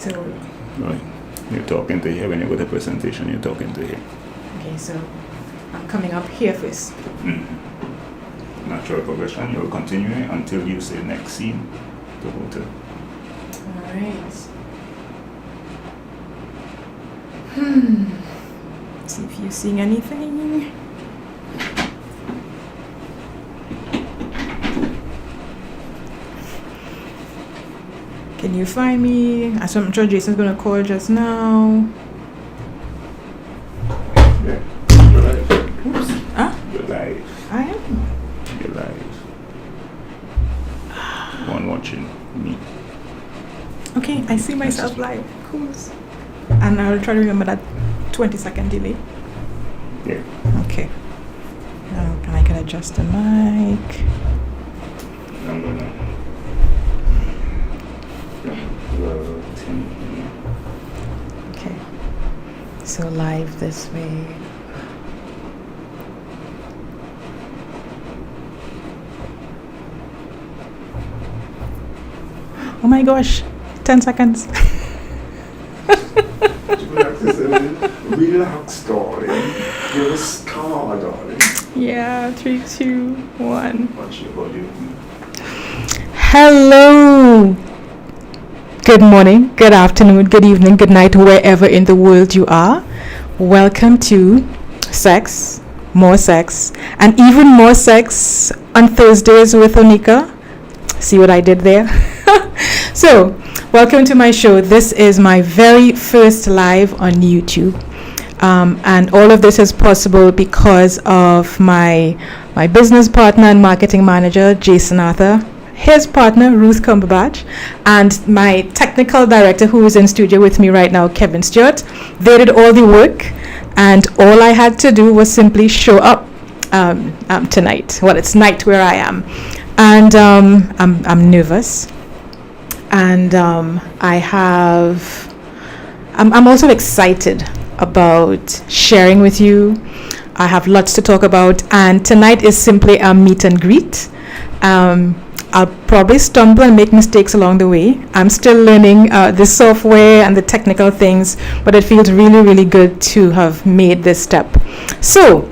So. Right. You're talking to here when you go to presentation. You're talking to here. Okay, so I'm coming up here first. Natural progression. You'll continue until you say next scene to go to. All right. See if you're seeing anything. Can you find me? I'm sure Jason's gonna call just now. Yeah, you're live. Oops. Huh? You're live. I am. You're live. One watching me. Okay, I see myself live. Cool. And I'll try to remember that 20-second delay. Yeah. Okay. Now I can adjust the mic. I'm gonna. Okay. So live this way. Oh my gosh. 10 seconds. Relax, darling. You're a star, darling. Yeah, 3, 2, 1. Watch your volume. Hello. Good morning, good afternoon, good evening, good night, wherever in the world you are. Welcome to Sex, More Sex, and even more sex on Thursdays with Onika. See what I did there? So, welcome to my show. This is my very first live on YouTube. And all of this is possible because of my business partner and marketing manager, Jason Arthur, his partner, Ruth Cumberbatch, and my technical director, who is in studio with me right now, Kevin Stewart. They did all the work, and all I had to do was simply show up tonight. Well, it's night where I am, and I'm nervous, and I'm also excited about sharing with you. I have lots to talk about, and tonight is simply a meet and greet. I'll probably stumble and make mistakes along the way. I'm still learning the software and the technical things, but it feels really, really good to have made this step. So,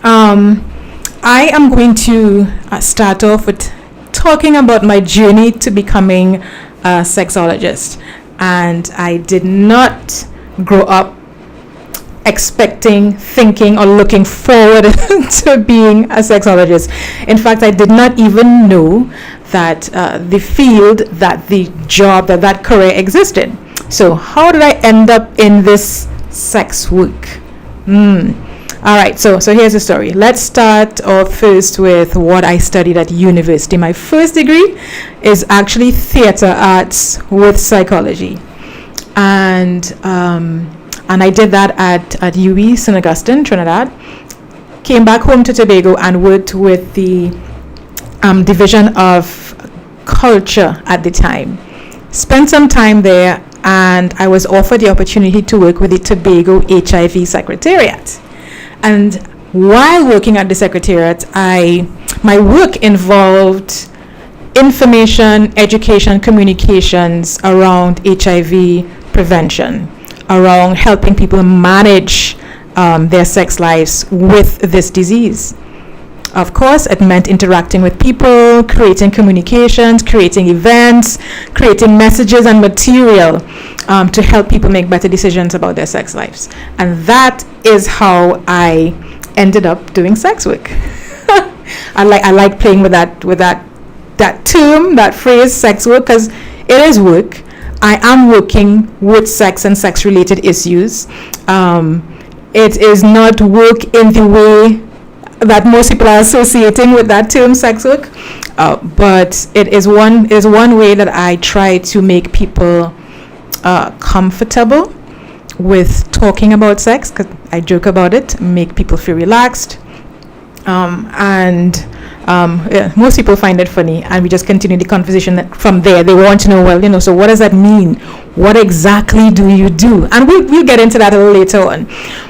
I am going to start off with talking about my journey to becoming a sexologist. And I did not grow up expecting, thinking, or looking forward to being a sexologist. In fact, I did not even know that the field, that the job, that career existed. So how did I end up in this sex work? All right, so here's the story. Let's start off first with what I studied at university. My first degree is actually theater arts with psychology. And I did that at UWI, St. Augustine, Trinidad. Came back home to Tobago and worked with the division of culture at the time. Spent some time there, and I was offered the opportunity to work with the Tobago HIV Secretariat. And while working at the Secretariat, my work involved information, education, communications around HIV prevention, around helping people manage their sex lives with this disease. Of course, it meant interacting with people, creating communications, creating events, creating messages and material to help people make better decisions about their sex lives. And that is how I ended up doing sex work. I like playing with that term, that phrase, sex work, because it is work. I am working with sex and sex-related issues. It is not work in the way that most people are associating with that term, sex work, but it is one way that I try to make people comfortable with talking about sex, because I joke about it, make people feel relaxed, most people find it funny, and we just continue the conversation from there. They want to know, well, so what does that mean? What exactly do you do? And we'll get into that a little later on.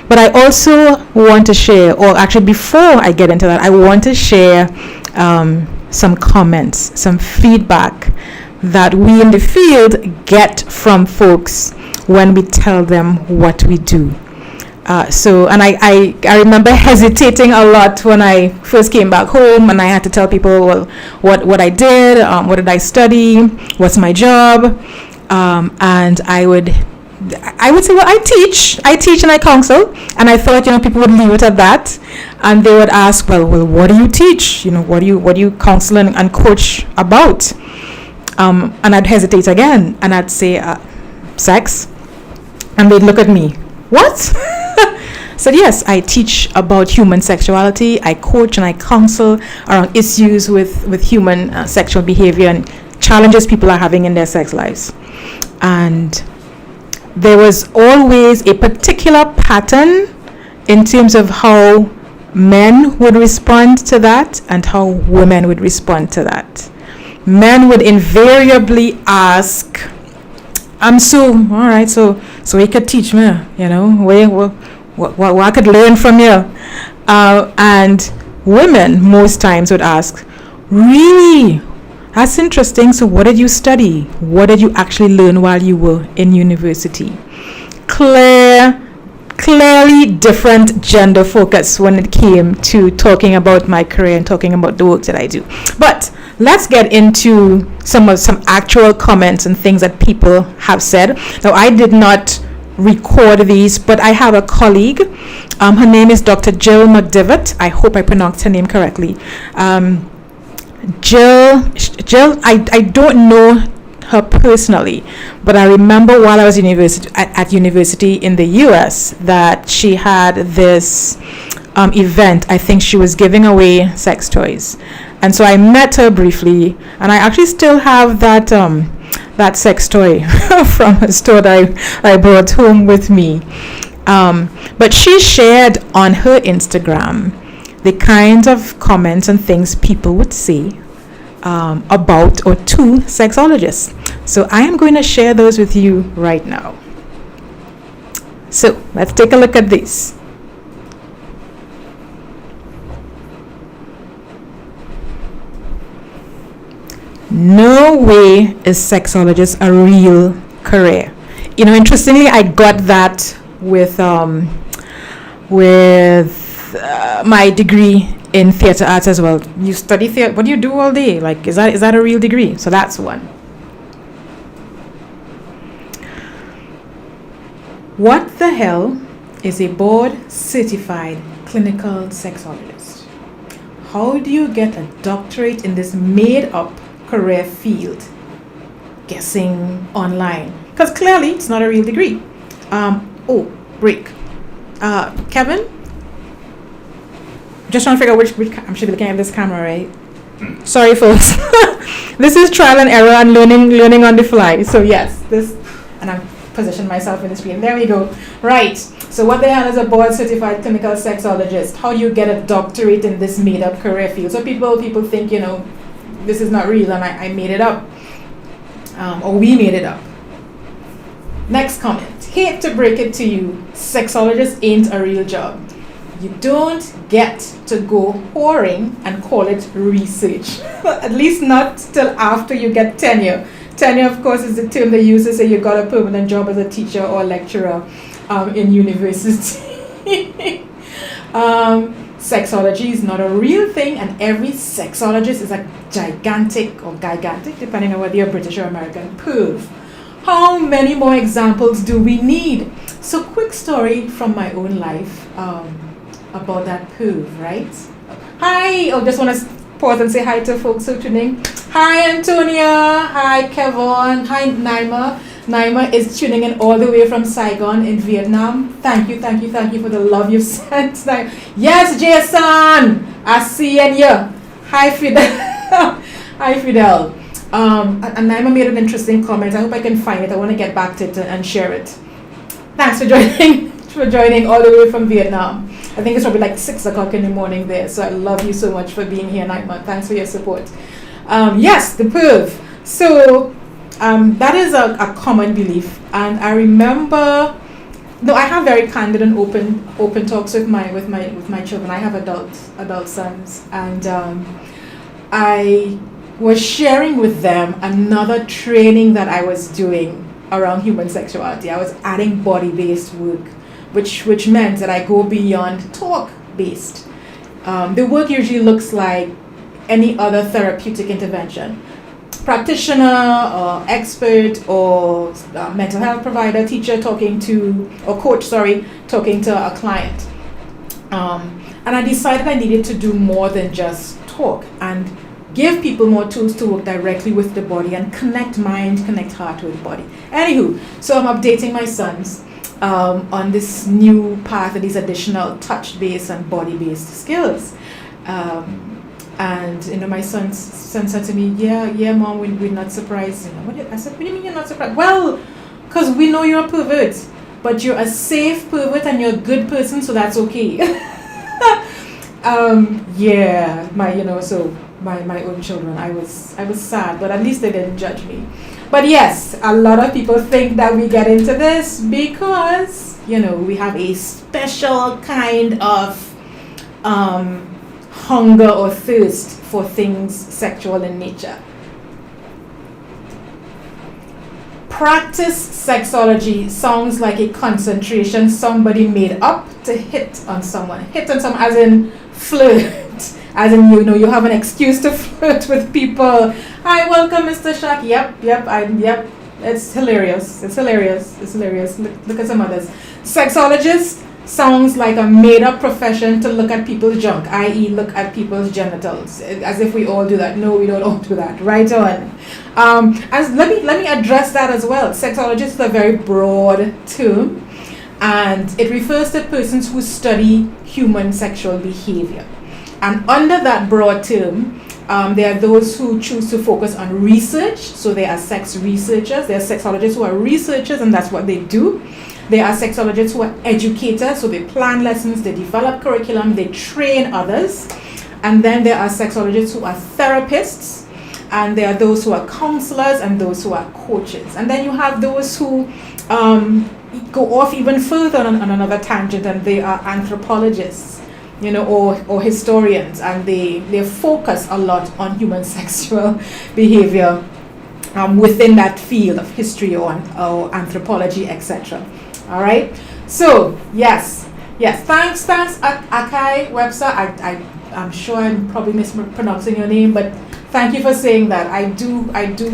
But I also want to share, or actually before I get into that, I want to share some comments, some feedback that we in the field get from folks when we tell them what we do. And I remember hesitating a lot when I first came back home, and I had to tell people, well, what I did, what did I study, what's my job, and I would say, well, I teach and I counsel, and I thought, people would leave it at that, and they would ask, well, what do you teach? What do you counsel and coach about? And I'd hesitate again, and I'd say, sex, and they'd look at me, what? So yes, I teach about human sexuality. I coach and I counsel around issues with human sexual behavior and challenges people are having in their sex lives. And there was always a particular pattern in terms of how men would respond to that and how women would respond to that. Men would invariably ask, all right, so you could teach me, what I could learn from you. And women most times would ask, really? That's interesting. So what did you study? What did you actually learn while you were in university? Clearly different gender focus when it came to talking about my career and talking about the work that I do. But let's get into some actual comments and things that people have said. Now, I did not record these, but I have a colleague. Her name is Dr. Jill McDivitt. I hope I pronounced her name correctly. Jill, I don't know her personally, but I remember while I was at university in the US that she had this event. I think she was giving away sex toys, and so I met her briefly, and I actually still have that sex toy from a store that I brought home with me. But she shared on her Instagram the kinds of comments and things people would say about or to sexologists. So I am going to share those with you right now. So let's take a look at this. No way is sexologist a real career. Interestingly, I got that with my degree in theater arts as well. You study theater, what do you do all day? Like, is that a real degree? So that's one. What the hell is a board certified clinical sexologist? How do you get a doctorate in this made up career field? Guessing online, because clearly it's not a real degree. Break. Kevin, just trying to figure out which I should be looking at this camera, right? Sorry, folks. This is trial and error and learning on the fly. So yes, and I'm positioned myself in the screen. There we go. Right. So what the hell is a board certified clinical sexologist? How do you get a doctorate in this made up career field? So people think, this is not real and I made it up. Or we made it up. Next comment. Hate to break it to you, sexologist ain't a real job. You don't get to go whoring and call it research. At least not till after you get tenure. Tenure, of course, is the term they use to say you got a permanent job as a teacher or lecturer in university. Sexology is not a real thing, and every sexologist is a gigantic, depending on whether you're British or American, perv. How many more examples do we need? So, quick story from my own life about that perv, right? Hi, I just want to pause and say hi to folks who are tuning. Hi, Antonia. Hi, Kevin. Hi, Naima. Naima is tuning in all the way from Saigon in Vietnam. Thank you for the love you've sent. Yes, Jason, I see you. Hi, Fidel. Hi, Fidel. And Naima made an interesting comment. I hope I can find it. I want to get back to it and share it. Thanks for joining all the way from Vietnam. I think it's probably like 6 o'clock in the morning there. So I love you so much for being here, Naima. Thanks for your support. Yes, the perv. So that is a common belief, and I remember. No, I have very candid and open talks with my children. I have adult sons, and I was sharing with them another training that I was doing around human sexuality. I was adding body-based work, which meant that I go beyond talk-based. The work usually looks like any other therapeutic intervention. Practitioner or expert or mental health provider, teacher talking to a client. And I decided I needed to do more than just talk and give people more tools to work directly with the body and connect mind, connect heart with body. Anywho, so I'm updating my sons on this new path and these additional touch-based and body-based skills. And my son said to me, yeah, Mom, we're not surprised. I said, what do you mean you're not surprised? Well, because we know you're a pervert, but you're a safe pervert and you're a good person, so that's okay. My own children, I was sad, but at least they didn't judge me. But yes, a lot of people think that we get into this because we have a special kind of hunger or thirst for things sexual in nature. Practice sexology sounds like a concentration somebody made up to hit on someone as in flirt, as in you have an excuse to flirt with people. Hi, welcome, Mr. Shaq. Yep. It's hilarious. Look at some others. Sexologist sounds like a made-up profession to look at people's junk, i.e. look at people's genitals, as if we all do that. No, we don't all do that. Right on. As let me address that as well. Sexologist is a very broad term, and it refers to persons who study human sexual behavior. And under that broad term, there are those who choose to focus on research. So they are sex researchers. There are sexologists who are researchers, and that's what they do. There are sexologists who are educators, so they plan lessons, they develop curriculum, they train others. And then there are sexologists who are therapists, and there are those who are counselors and those who are coaches. And then you have those who go off even further on another tangent, and they are anthropologists, or historians, and they focus a lot on human sexual behavior within that field of history or anthropology, etc. All right. So yes. Thanks, Akai website. I'm sure I'm probably mispronouncing your name, but thank you for saying that. I do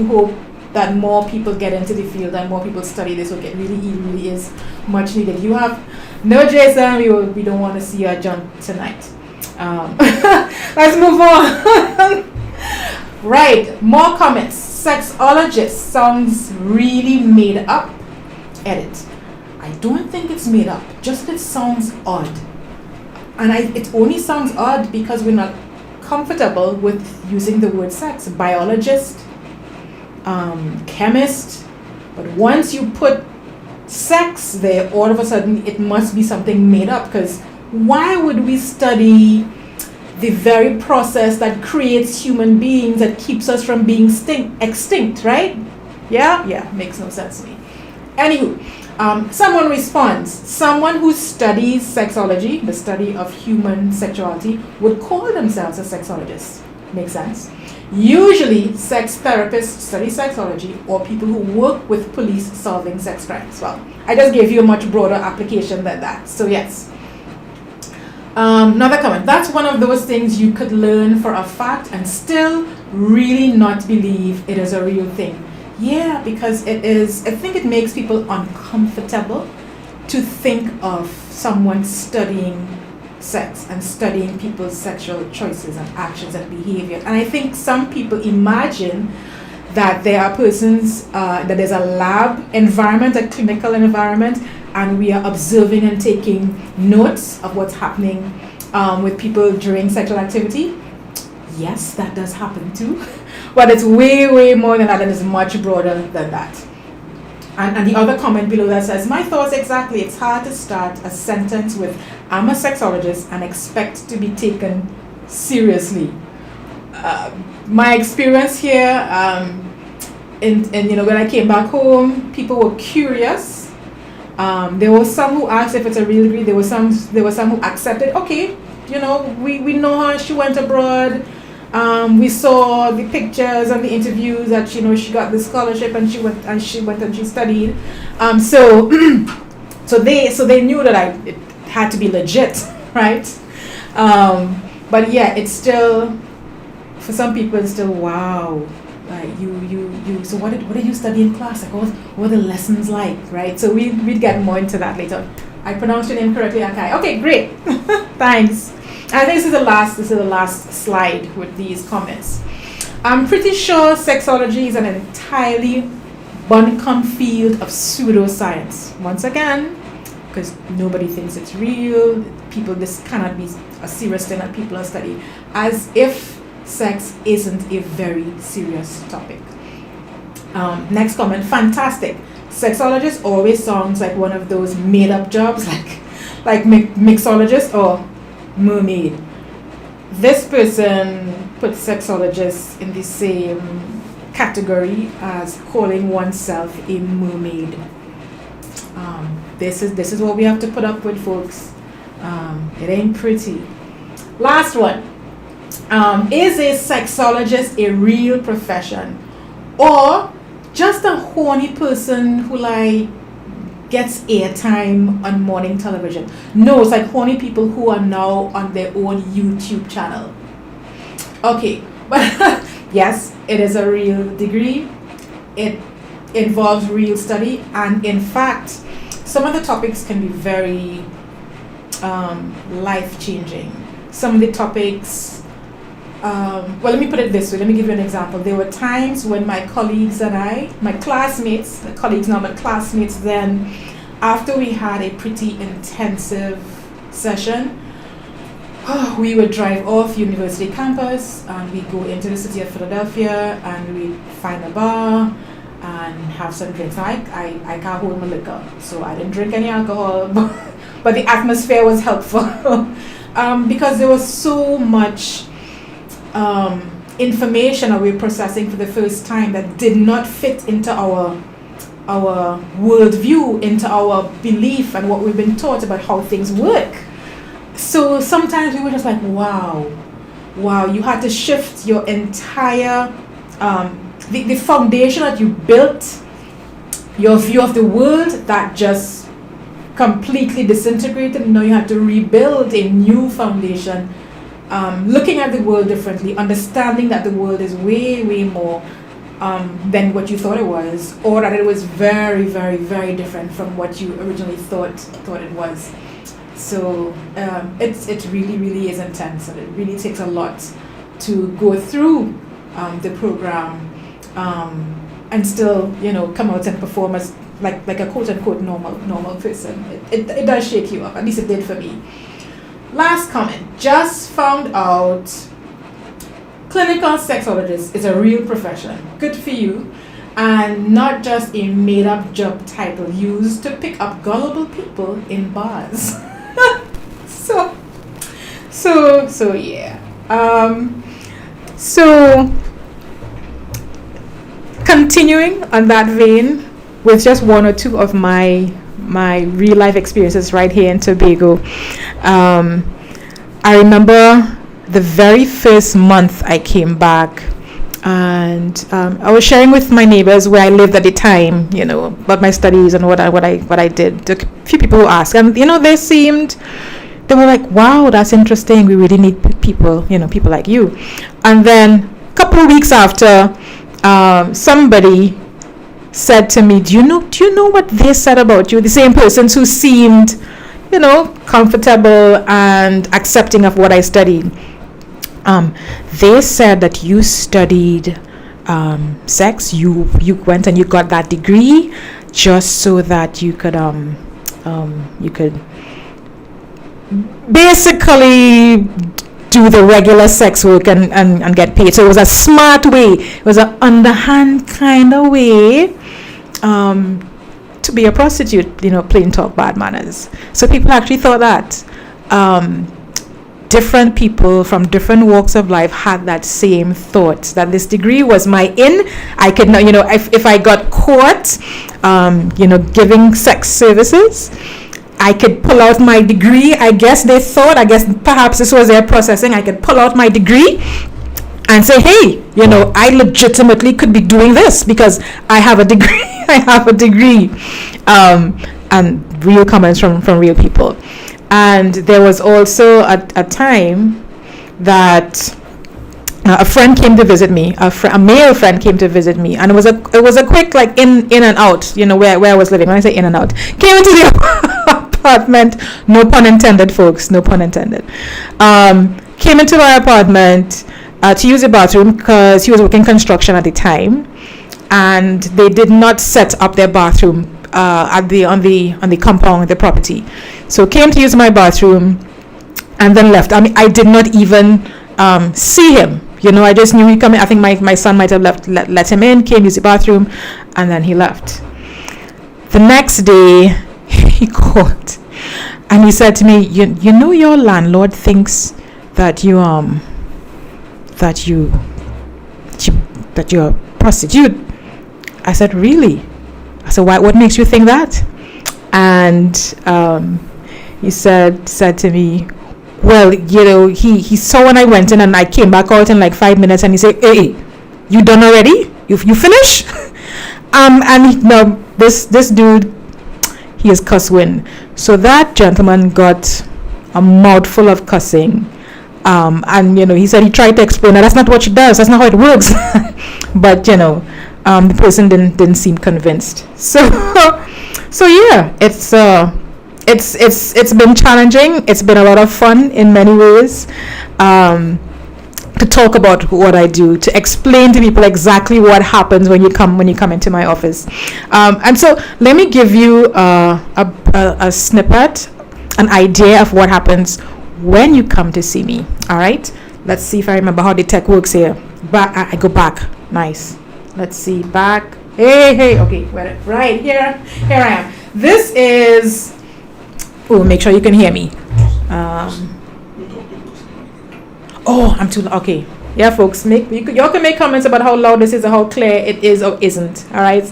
hope that more people get into the field and more people study this. It really is much needed. You have no Jason. We don't want to see your junk tonight. Let's move on. Right. More comments. Sexologist sounds really made up. Edit. I don't think it's made up, just it sounds odd. And it only sounds odd because we're not comfortable with using the word sex. Biologist, chemist, but once you put sex there, all of a sudden it must be something made up, because why would we study the very process that creates human beings, that keeps us from being extinct, right? Yeah, makes no sense to me. Anywho, someone responds, someone who studies sexology, the study of human sexuality, would call themselves a sexologist. Makes sense? Usually, sex therapists study sexology, or people who work with police solving sex crimes. Well, I just gave you a much broader application than that. So yes. Another comment. That's one of those things you could learn for a fact and still really not believe it is a real thing. Yeah, because it is. I think it makes people uncomfortable to think of someone studying sex and studying people's sexual choices and actions and behavior. And I think some people imagine that there are persons, that there's a lab environment, a clinical environment, and we are observing and taking notes of what's happening with people during sexual activity. Yes, that does happen too. But it's way more than that, and it's much broader than that. And the other comment below that says, my thoughts exactly. It's hard to start a sentence with, I'm a sexologist, and expect to be taken seriously. My experience here, when I came back home, people were curious. There were some who asked if it's a real degree. There were some who accepted. Okay, we know her. She went abroad. We saw the pictures and the interviews that she got the scholarship and she went and she studied. So they knew that it had to be legit, right? But yeah, it's still, for some people, it's still wow. Like you. So what did you study in class? Like what were the lessons like, right? So we'd get more into that later. I pronounced your name correctly, Akai. Okay, great. Thanks. I think this is the last slide with these comments. I'm pretty sure sexology is an entirely buncombe field of pseudoscience. Once again, because nobody thinks it's real. This cannot be a serious thing that people are studying, as if sex isn't a very serious topic. Next comment, fantastic. Sexologist always sounds like one of those made-up jobs, like mixologist or mermaid. This person puts sexologist in the same category as calling oneself a mermaid. This is what we have to put up with, folks. It ain't pretty. Last one. Is a sexologist a real profession, or just a horny person who gets airtime on morning television? No, it's like horny people who are now on their own YouTube channel. Okay, but yes, it is a real degree. It involves real study, and in fact, some of the topics can be very life-changing. Some of the topics, well, let me put it this way. Let me give you an example. There were times when my colleagues and my classmates, then, after we had a pretty intensive session, we would drive off university campus and we'd go into the city of Philadelphia and we'd find a bar and have some drinks. Now, I can't hold my liquor, so I didn't drink any alcohol, but the atmosphere was helpful because there was so much information that we were processing for the first time that did not fit into our worldview, into our belief and what we've been taught about how things work. So sometimes we were just like, wow, you had to shift your entire, the foundation that you built, your view of the world that just completely disintegrated. Now you had to rebuild a new foundation, looking at the world differently, understanding that the world is way, way more than what you thought it was, or that it was very, very, very different from what you originally thought it was. So it really, really is intense, and it really takes a lot to go through the program and still, come out and perform as like a quote unquote normal person. It does shake you up. At least it did for me. Last comment. Just found out clinical sexologist is a real profession. Good for you. And not just a made-up job title used to pick up gullible people in bars. So yeah. So continuing on that vein with just one or two of my real life experiences right here in Tobago. I remember the very first month I came back, and I was sharing with my neighbors where I lived at the time, about my studies and what I did. A few people who asked, and they were like, wow, that's interesting. We really need people, people like you. And then a couple of weeks after, somebody said to me, do you know what they said about you? The same persons who seemed, comfortable and accepting of what I studied. They said that you studied sex. You went and you got that degree just so that you could basically do the regular sex work and get paid. So it was a smart way. It was an underhand kind of way to be a prostitute, plain talk, bad manners. So people actually thought that. Different people from different walks of life had that same thought, that this degree was my in. I could not, if I got caught, giving sex services, I could pull out my degree. I guess perhaps this was their processing. I could pull out my degree and say, hey, I legitimately could be doing this because I have a degree. I have a degree. And real comments from real people. And there was also a time that a friend came to visit me, a male friend came to visit me, and it was a quick, like, in and out, where I was living. When I say in and out, came into the apartment, no pun intended, folks, no pun intended. Came into my apartment to use the bathroom because he was working construction at the time, and they did not set up their bathroom on the compound of the property. So came to use my bathroom and then left. I mean, I did not even see him. I just knew he coming. I think my son might have let him in, came, use the bathroom, and then he left. The next day, he called, and he said to me, your landlord thinks that you're a prostitute. I said, really? I said, why? What makes you think that? And he said to me, well, he saw when I went in, and I came back out in like 5 minutes, and he said, hey, you done already? You finish? And this dude, he is cuss wind. So that gentleman got a mouthful of cussing. And he said he tried to explain that's not what she does. That's not how it works. But the person didn't seem convinced. So yeah, it's been challenging. It's been a lot of fun in many ways. To talk about what I do, to explain to people exactly what happens when you come into my office. And so let me give you a snippet, an idea of what happens when you come to see me. All right, let's see if I remember how the tech works here. I go back. Nice. Let's see, back. Hey, okay, right here I am. This is, make sure you can hear me. I'm too loud. Okay, yeah, folks, y'all can make comments about how loud this is or how clear it is or isn't. All right,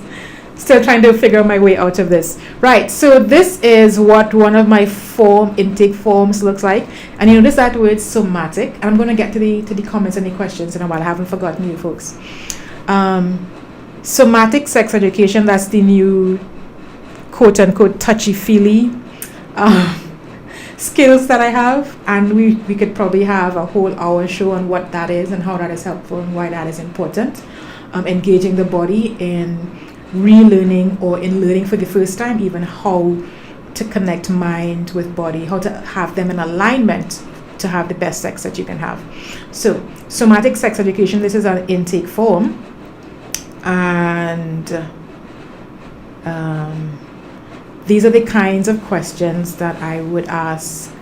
still trying to figure my way out of this. Right, so this is what one of my intake forms looks like, and you notice that word somatic. And I'm going to get to the comments and the questions in a while. I haven't forgotten you, folks. Somatic sex education, that's the new quote unquote touchy-feely skills that I have, and we could probably have a whole hour show on what that is and how that is helpful and why that is important. Engaging the body in relearning or in learning for the first time even how to connect mind with body, how to have them in alignment to have the best sex that you can have. So somatic sex education, this is an intake form, and these are the kinds of questions that I would ask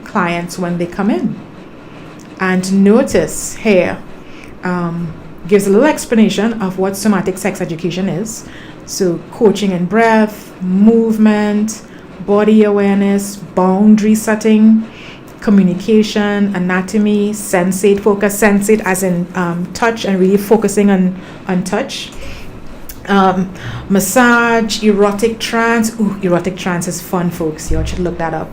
clients when they come in. And notice here, gives a little explanation of what somatic sex education is. So coaching in breath, movement, body awareness, boundary setting, communication, anatomy, sensate, focus, sensate as in touch and really focusing on touch. Massage, erotic trance. Erotic trance is fun, folks. You all should look that up.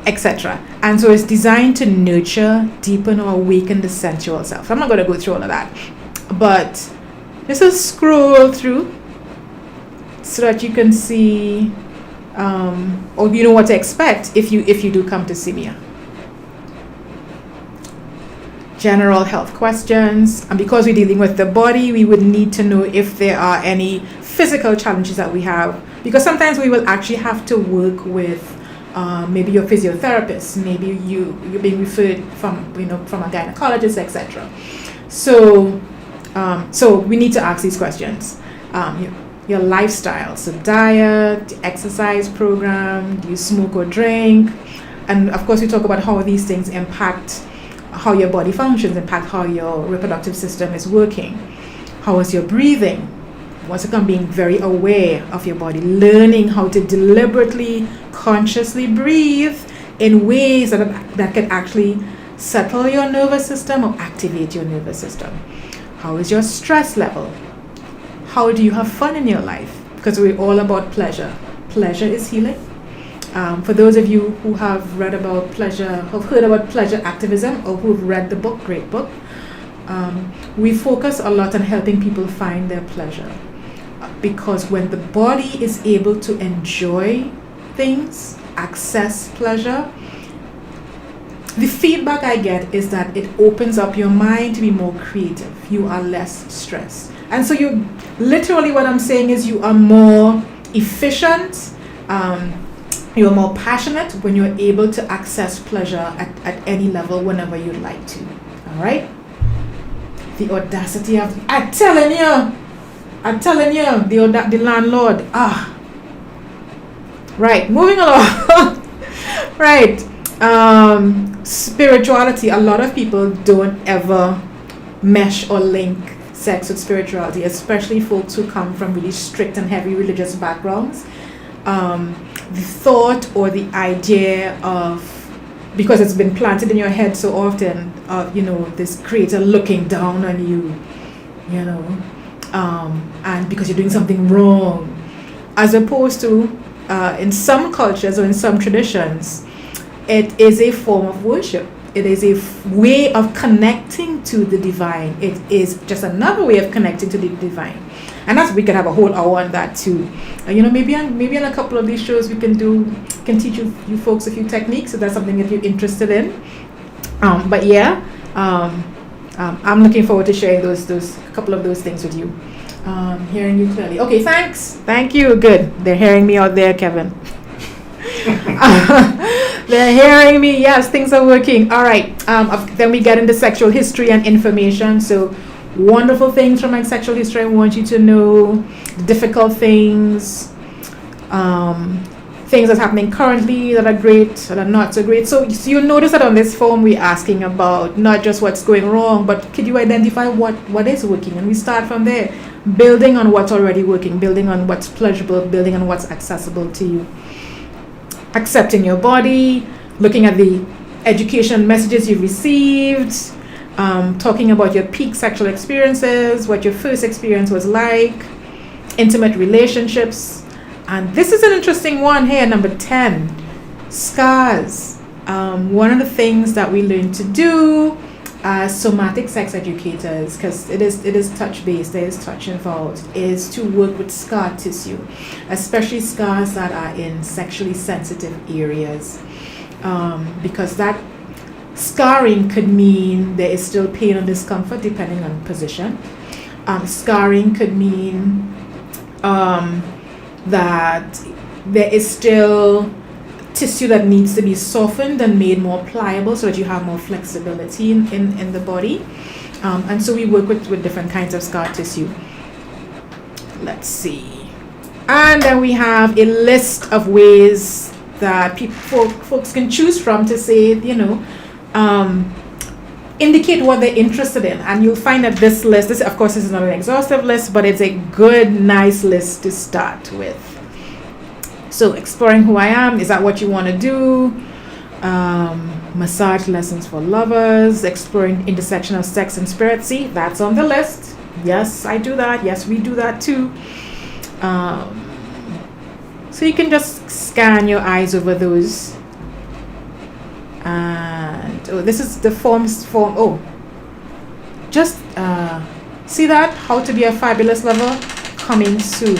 Etc. And so it's designed to nurture, deepen, or awaken the sensual self. I'm not going to go through all of that, but just scroll through so that you can see, or you know what to expect if you do come to see me. General health questions, and because we're dealing with the body, we would need to know if there are any physical challenges that we have, because sometimes we will actually have to work with maybe your physiotherapist, maybe you're being referred from a gynecologist, etc. So we need to ask these questions. Your lifestyle, so diet, exercise program, do you smoke or drink? And of course we talk about how these things impact how your body functions, impact how your reproductive system is working. How is your breathing? Once again, being very aware of your body, learning how to deliberately, consciously breathe in ways that can actually settle your nervous system or activate your nervous system. How is your stress level? How do you have fun in your life? Because we're all about pleasure. Pleasure is healing. For those of you who have read about pleasure, who've heard about pleasure activism, or who've read the book, great book, we focus a lot on helping people find their pleasure. Because when the body is able to enjoy things, access pleasure, the feedback I get is that it opens up your mind to be more creative. You are less stressed. And so you, literally what I'm saying is you are more efficient, you are more passionate when you're able to access pleasure at any level whenever you'd like to. All right? The audacity of, I'm telling you, the landlord. Right, moving along. Right. Spirituality. A lot of people don't ever mesh or link sex with spirituality, especially folks who come from really strict and heavy religious backgrounds. The thought or the idea of, because it's been planted in your head so often, of, this creator looking down on you, and because you're doing something wrong, as opposed to in some cultures or in some traditions, it is a form of worship. It is a way of connecting to the divine. It is just another way of connecting to the divine, and that's, we could have a whole hour on that too. Maybe on a couple of these shows we can teach you folks a few techniques if that's something that you're interested in. But yeah. I'm looking forward to sharing those couple of those things with you. Hearing you clearly. Okay, thanks. Thank you. Good. They're hearing me out there, Kevin. They're hearing me. Yes, things are working. All right. Then we get into sexual history and information. So wonderful things from my sexual history. I want you to know the difficult things. Things that's happening currently that are great, that are not so great. So you'll notice that on this form we're asking about not just what's going wrong, but could you identify what is working? And we start from there, building on what's already working, building on what's pleasurable, building on what's accessible to you. Accepting your body, looking at the education messages you've received, talking about your peak sexual experiences, what your first experience was like, intimate relationships. And this is an interesting one here, number 10, scars. One of the things that we learn to do as somatic sex educators, because it is touch-based, there is touch involved, is to work with scar tissue, especially scars that are in sexually sensitive areas. Because that scarring could mean there is still pain or discomfort depending on position. Scarring could mean that there is still tissue that needs to be softened and made more pliable so that you have more flexibility in the body. And so we work with different kinds of scar tissue. Let's see. And then we have a list of ways that folks can choose from to say, indicate what they're interested in. And you'll find that this list, of course, this is not an exhaustive list, but it's a good, nice list to start with. So exploring who I am, is that what you want to do? Massage lessons for lovers, exploring intersection of sex and spirit. See, that's on the list. Yes, I do that. Yes, we do that too. So you can just scan your eyes over those. And this is the form. Just see that, how to be a fabulous lover, coming soon.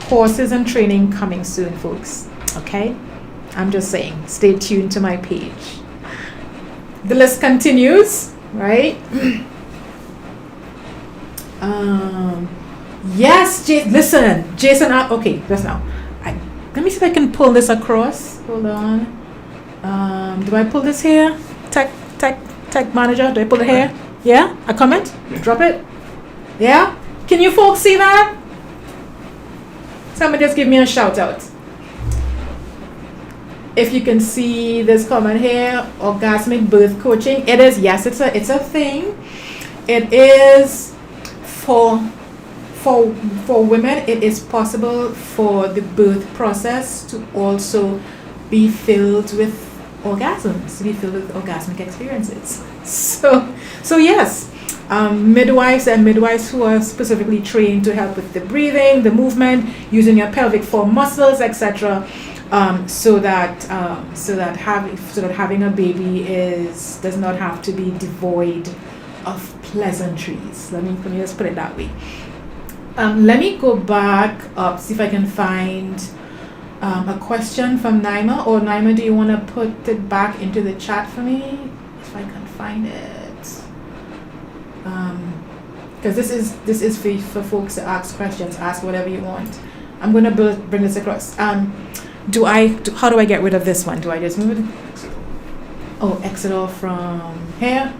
Courses and training coming soon, folks. Okay, I'm just saying, stay tuned to my page. The list continues, right? Yes, listen, Jason. Okay, just now. Let me see if I can pull this across. Hold on. Do I pull this here? Tech manager, do I pull it here? Yeah? A comment? Drop it? Yeah? Can you folks see that? Somebody just give me a shout out. If you can see this comment here, orgasmic birth coaching. It is, yes, it's a thing. It is for women. It is possible for the birth process to also be filled with orgasms, to be filled with orgasmic experiences. So yes, midwives and midwives who are specifically trained to help with the breathing, the movement, using your pelvic floor muscles, etc. so that having a baby does not have to be devoid of pleasantries. Let me just put it that way. Let me go back up, see if I can find a question from Naima. Or Naima, do you want to put it back into the chat for me if I can find it? Because this is for folks to ask questions. Ask whatever you want. I'm going to bring this across. How do I get rid of this one? Do I just move it? Oh, exit off from here.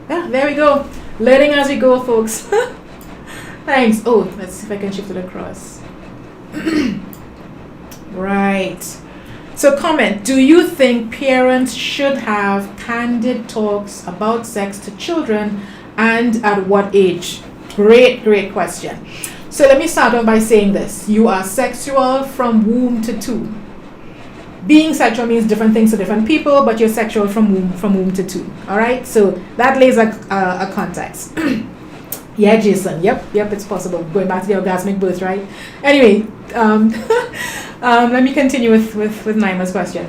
Yeah, there we go. Learning as we go, folks. Thanks. Oh, let's see if I can shift it across. Right. So comment, do you think parents should have candid talks about sex to children, and at what age? Great question. So let me start off by saying this. You are sexual from womb to tomb. Being sexual means different things to different people, but you're sexual from womb to tomb. All right? So that lays a context. Yeah, Jason. Yep, it's possible. Going back to the orgasmic birth, right? Anyway, let me continue with Naima's question.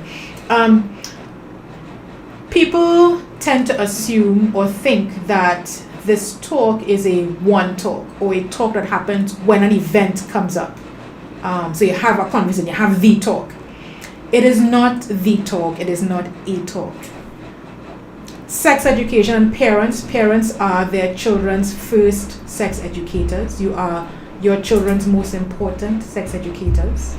People tend to assume or think that this talk is a one talk, or a talk that happens when an event comes up. So you have a conversation, you have the talk. It is not the talk, it is not a talk. Sex education and parents are their children's first sex educators. You are your children's most important sex educators.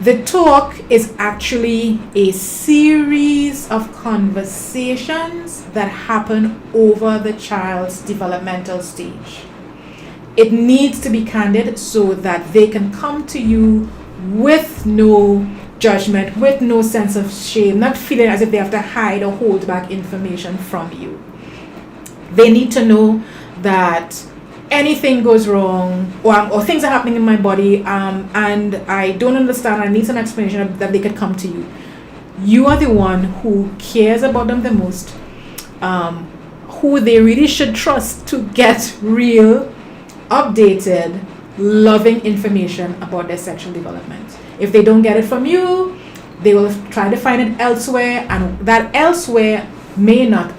The talk is actually a series of conversations that happen over the child's developmental stage. It needs to be candid so that they can come to you with no judgment, with no sense of shame, not feeling as if they have to hide or hold back information from you. They need to know that anything goes wrong or things are happening in my body and I don't understand, I need some explanation, that they could come to you. You are the one who cares about them the most, who they really should trust to get real, updated, loving information about their sexual development. If they don't get it from you, they will try to find it elsewhere, and that elsewhere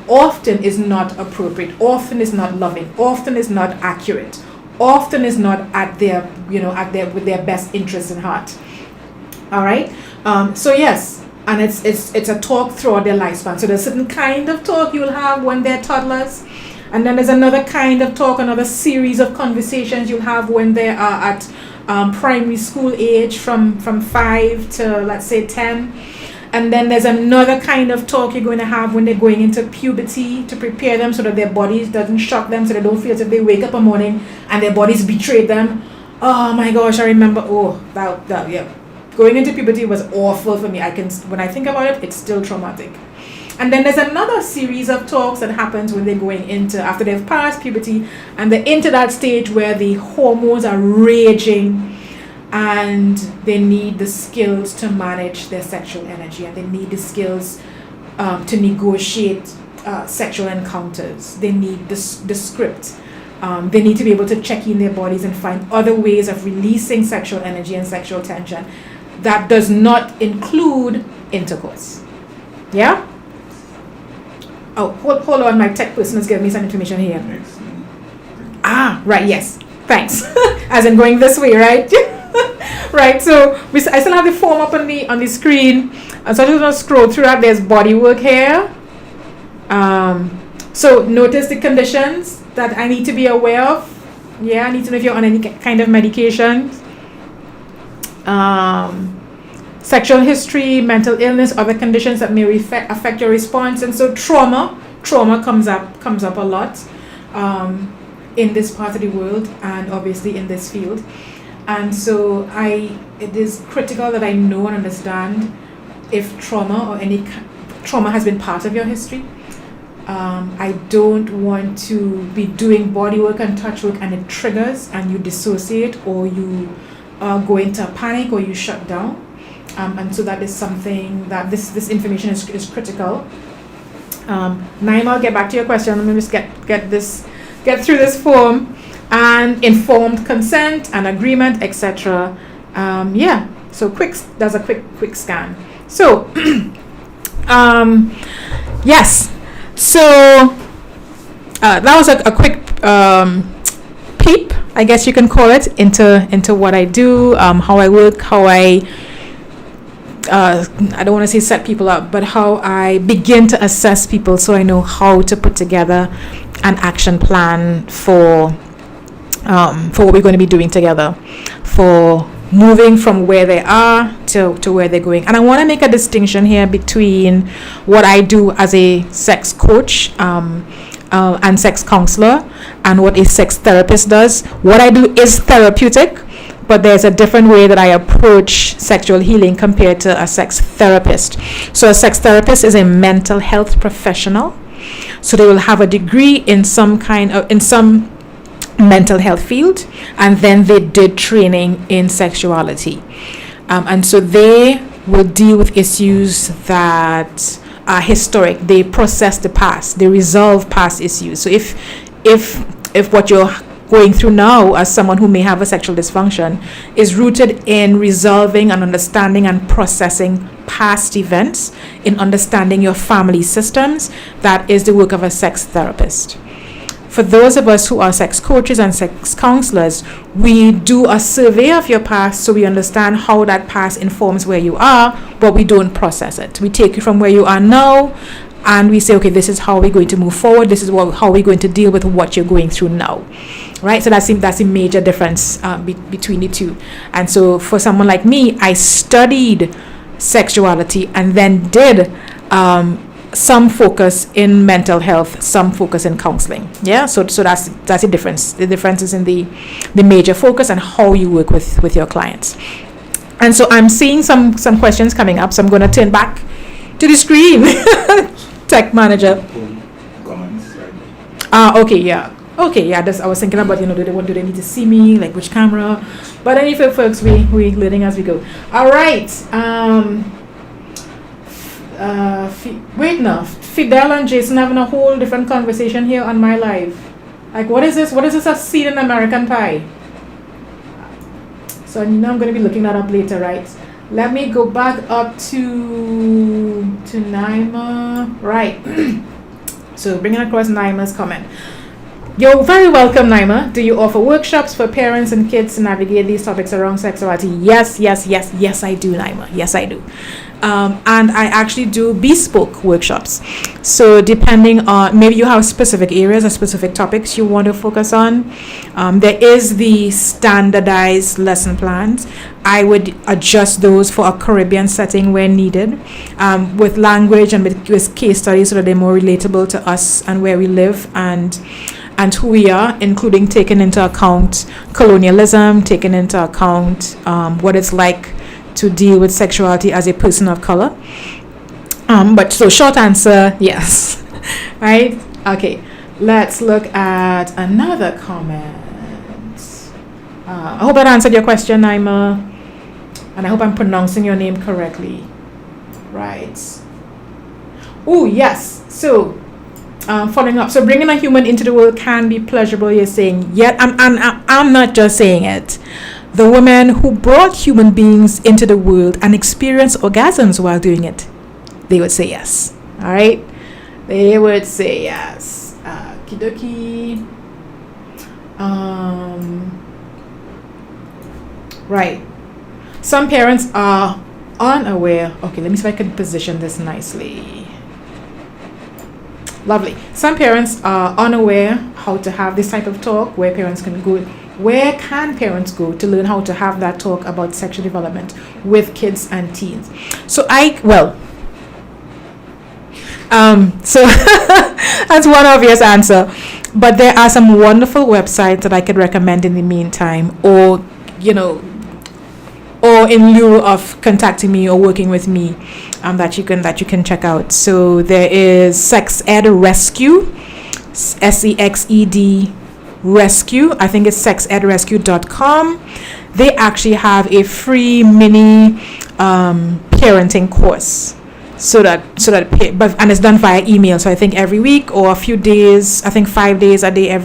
often is not appropriate, often is not loving, often is not accurate, often is not with their best interests in heart. All right. So yes, and it's a talk throughout their lifespan. So there's a certain kind of talk you'll have when they're toddlers, and then there's another kind of talk, another series of conversations you'll have when they are at primary school age, from 5 to let's say 10. And then there's another kind of talk you're going to have when they're going into puberty, to prepare them so that their bodies doesn't shock them, so they don't feel as if they wake up a morning and their bodies betrayed them. Oh my gosh, I remember. Yeah, going into puberty was awful for me. When I think about it, it's still traumatic. And then there's another series of talks that happens when they're going into, after they've passed puberty and they're into that stage where the hormones are raging, and they need the skills to manage their sexual energy, and they need the skills to negotiate sexual encounters. They need the script. They need to be able to check in their bodies and find other ways of releasing sexual energy and sexual tension. That does not include intercourse. Yeah? Oh, hold on, my tech person is giving me some information here. Right, yes. Thanks. As in going this way, right? Right, so I still have the form up on the screen, and so I'm just going to scroll through that. There's body work here. So notice the conditions that I need to be aware of. Yeah, I need to know if you're on any kind of medication. Sexual history, mental illness, other conditions that may affect your response. And so trauma comes up a lot in this part of the world, and obviously in this field. And so it is critical that I know and understand if trauma or any trauma has been part of your history. I don't want to be doing body work and touch work and it triggers and you dissociate, or you go into a panic, or you shut down. And so that is something that this information is critical. Naima, I'll get back to your question. Let me just get through this form. And informed consent and agreement, etc. Yeah. So that's a quick scan. So yes. So that was a quick peep, I guess you can call it, into what I do, how I work, how I don't want to say set people up, but how I begin to assess people so I know how to put together an action plan for what we're going to be doing together, for moving from where they are to where they're going. And I want to make a distinction here between what I do as a sex coach and sex counselor and what a sex therapist does. What I do is therapeutic, but there's a different way that I approach sexual healing compared to a sex therapist. So a sex therapist is a mental health professional. So they will have a degree in some mental health field, and then they did training in sexuality. And so they will deal with issues that are historic. They process the past. They resolve past issues. So if what you're going through now as someone who may have a sexual dysfunction is rooted in resolving and understanding and processing past events, in understanding your family systems, that is the work of a sex therapist. For those of us who are sex coaches and sex counselors, we do a survey of your past so we understand how that past informs where you are, but we don't process it. We take you from where you are now and we say, okay, this is how we're going to move forward. This is how we're going to deal with what you're going through now. Right? So that's a major difference between the two. And so for someone like me, I studied sexuality and then did some focus in mental health, some focus in counseling. Yeah, so that's the difference. The difference is in the major focus and how you work with your clients. And so I'm seeing some questions coming up, so I'm going to turn back to the screen. Tech manager. Okay, yeah. I was thinking about, do they need to see me, like which camera? But anyway, folks, we learning as we go. All right. Wait now, Fidel and Jason having a whole different conversation here on my live. Like, what is this? What is this, a scene in American Pie? So I'm going to be looking that up later, right? Let me go back up to Naima. Right. So bringing across Naima's comment. You're very welcome, Naima. Do you offer workshops for parents and kids to navigate these topics around sexuality? Yes, I do, Naima. Yes, I do. And I actually do bespoke workshops. So depending on, maybe you have specific areas or specific topics you want to focus on. There is the standardized lesson plans. I would adjust those for a Caribbean setting where needed, with language and with case studies so that they're more relatable to us and where we live and who we are, including taking into account colonialism, taking into account what it's like to deal with sexuality as a person of color. But so short answer, yes. Right? Okay. Let's look at another comment. I hope that answered your question, Naima. And I hope I'm pronouncing your name correctly. Right. Oh, yes. So following up, so bringing a human into the world can be pleasurable, you're saying. Yet I'm not just saying it. The women who brought human beings into the world and experienced orgasms while doing it, they would say yes. All right, they would say yes. Kidoki. Right. Some parents are unaware. Okay, let me see if I can position this nicely. Lovely. Some parents are unaware how to have this type of talk where parents can go. Where can parents go to learn how to have that talk about sexual development with kids and teens? So so that's one obvious answer. But there are some wonderful websites that I could recommend in the meantime, or in lieu of contacting me or working with me, that you can check out. So there is Sex Ed Rescue, SEXED Rescue. I think it's sexedrescue.com. They actually have a free mini parenting course. And it's done via email. So I think every week or a few days, I think 5 days a day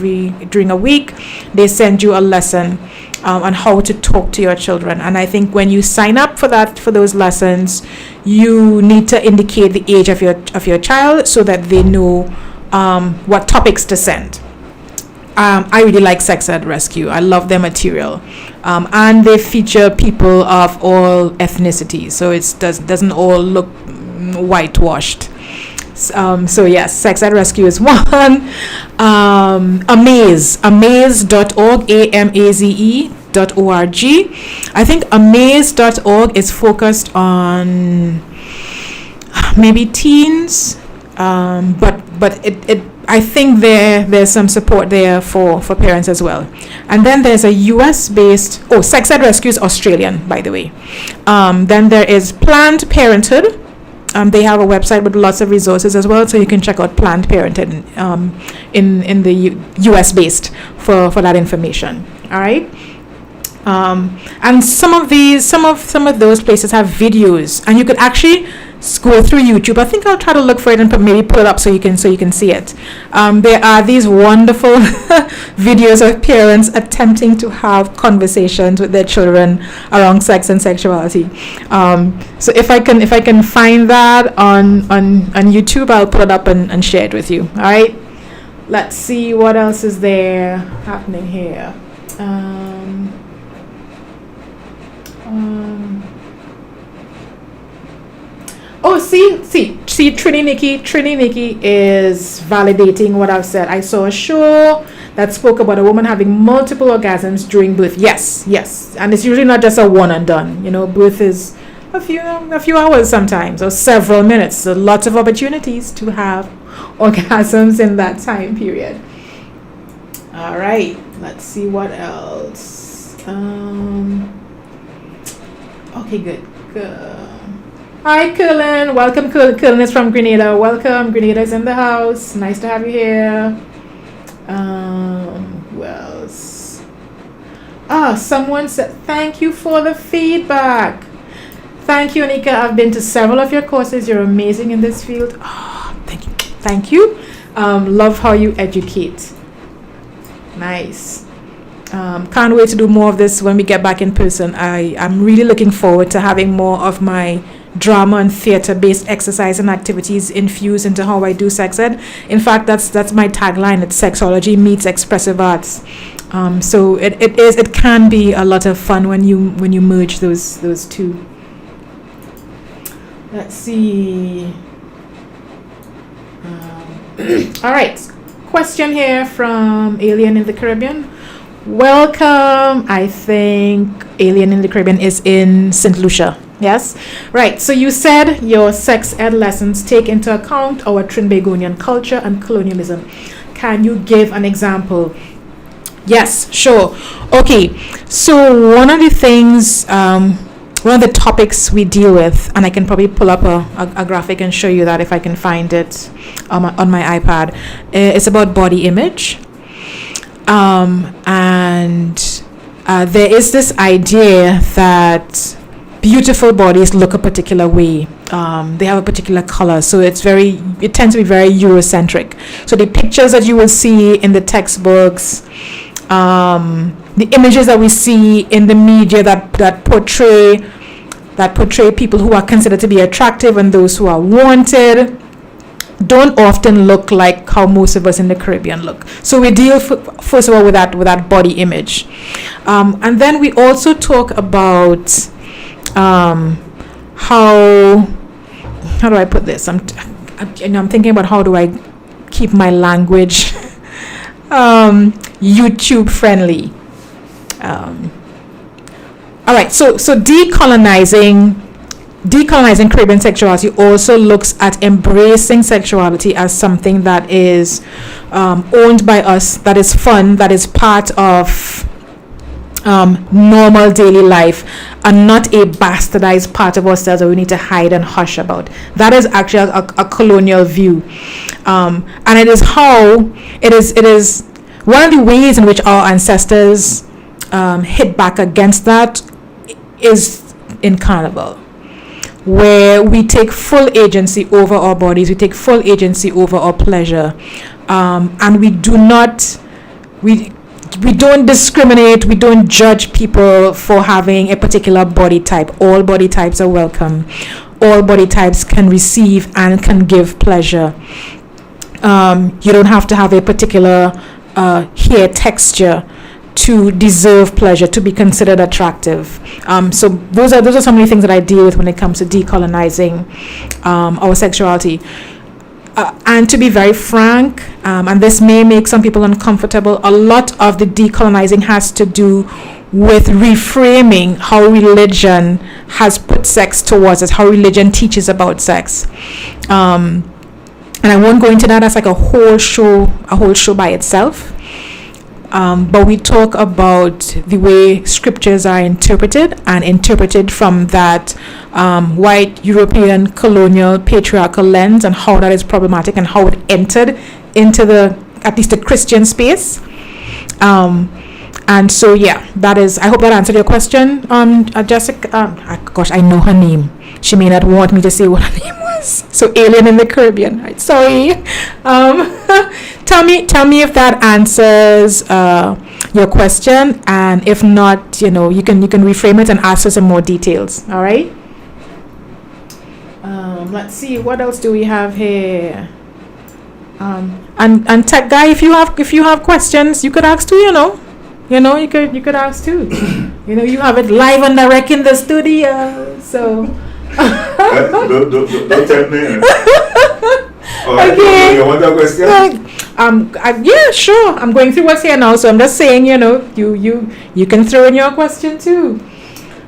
during a week, they send you a lesson on how to talk to your children. And I think when you sign up for those lessons, you need to indicate the age of your child so that they know what topics to send. I really like Sex Ed Rescue. I love their material. And they feature people of all ethnicities, so it doesn't all look whitewashed. So yes, Sex Ed Rescue is one. Amaze.org, AMAZE.org. I think amaze.org is focused on maybe teens, but it I think there's some support there for parents as well. And then there's a US based Sex Ed Rescue is Australian, by the way. Then there is Planned Parenthood. They have a website with lots of resources as well, so you can check out Planned Parenthood in the US based for that information. All right. And some of those places have videos, and you could actually go through YouTube. I think I'll try to look for it and maybe pull it up so you can see it. There are these wonderful videos of parents attempting to have conversations with their children around sex and sexuality. So if I can find that on YouTube, I'll put it up and share it with you. All right. Let's see what else is there happening here. See, Trini Nikki is validating what I've said. I saw a show that spoke about a woman having multiple orgasms during birth. Yes, and it's usually not just a one and done. Birth is a few hours sometimes, or several minutes. So lots of opportunities to have orgasms in that time period. All right, let's see what else. Okay, good. Hi, Curlin. Welcome, Curlin is from Grenada. Welcome. Grenada's in the house. Nice to have you here. Who else? Someone said, thank you for the feedback. Thank you, Anika. I've been to several of your courses. You're amazing in this field. Thank you. Thank you. Love how you educate. Nice. Can't wait to do more of this when we get back in person. I'm really looking forward to having more of my drama and theater-based exercise and activities infused into how I do sex ed. In fact, that's my tagline. It's Sexology meets expressive arts. So it can be a lot of fun when you merge those two. Let's see. All right. Question here from Alien in the Caribbean. Welcome. I think Alien in the Caribbean is in St. Lucia. Yes? Right. So you said your sex ed lessons take into account our Trinbagonian culture and colonialism. Can you give an example? Yes, sure. Okay. So one of the things, one of the topics we deal with, and I can probably pull up a graphic and show you that if I can find it on my iPad, it's about body image. And there is this idea that beautiful bodies look a particular way. They have a particular color, so it tends to be very Eurocentric. So the pictures that you will see in the textbooks, the images that we see in the media that portray people who are considered to be attractive and those who are wanted, don't often look like how most of us in the Caribbean look. So we deal first of all with that body image, and then we also talk about how do I put this? I'm thinking about how do I keep my language YouTube friendly. All right, so decolonizing Caribbean sexuality also looks at embracing sexuality as something that is owned by us, that is fun, that is part of normal daily life, and not a bastardized part of ourselves that we need to hide and hush about. That is actually a colonial view, and it is one of the ways in which our ancestors hit back against that is in Carnival, where we take full agency over our bodies, we take full agency over our pleasure, and we we don't discriminate, we don't judge people for having a particular body type. All body types are welcome. All body types can receive and can give pleasure. You don't have to have a particular hair texture to deserve pleasure, to be considered attractive. So those are some of the things that I deal with when it comes to decolonizing our sexuality. And to be very frank, and this may make some people uncomfortable, a lot of the decolonizing has to do with reframing how religion has put sex towards us, how religion teaches about sex. And I won't go into that. That's like a whole show by itself. But we talk about the way scriptures are interpreted, and interpreted from that white European colonial patriarchal lens, and how that is problematic, and how it entered into at least the Christian space. And so that is, I hope that answered your question, Jessica. Gosh, I know her name. She may not want me to say what her name was. So Alien in the Caribbean, right? Sorry. Tell me if that answers your question, and if not, you can reframe it and ask for some more details. All right. Let's see, what else do we have here? And tech guy, if you have questions, you could ask too. You could ask too. You have it live and direct in the studio. So. Don't tell me. Okay. You want that question? Yeah, sure. I'm going through what's here now, so I'm just saying, you can throw in your question too.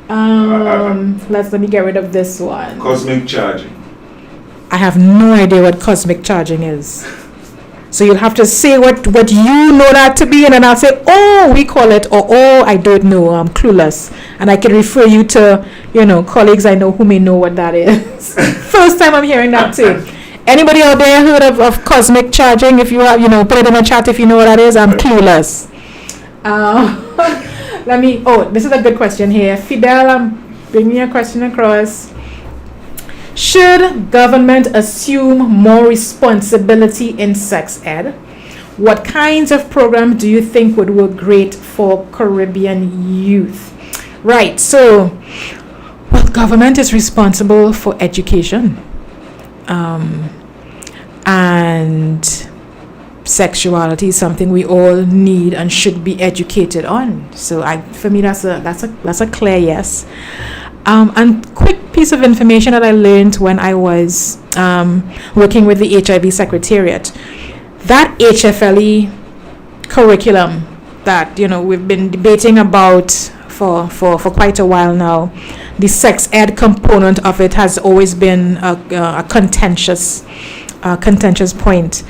Let me get rid of this one. Cosmic charging. I have no idea what cosmic charging is. So you'll have to say what you know that to be, and then I'll say, oh, we call it, or oh, I don't know, I'm clueless. And I can refer you to, colleagues I know who may know what that is. First time I'm hearing that too. Anybody out there heard of cosmic charging? If you have, put it in the chat if you know what that is. I'm clueless. This is a good question here. Fidel, bring me a question across. Should government assume more responsibility in sex ed? What kinds of programs do you think would work great for Caribbean youth? Right, so, government is responsible for education. And sexuality is something we all need and should be educated on. So for me, that's a clear yes. And quick piece of information that I learned when I was working with the HIV Secretariat. That HFLE curriculum that we've been debating about for quite a while now, the sex ed component of it has always been a contentious point.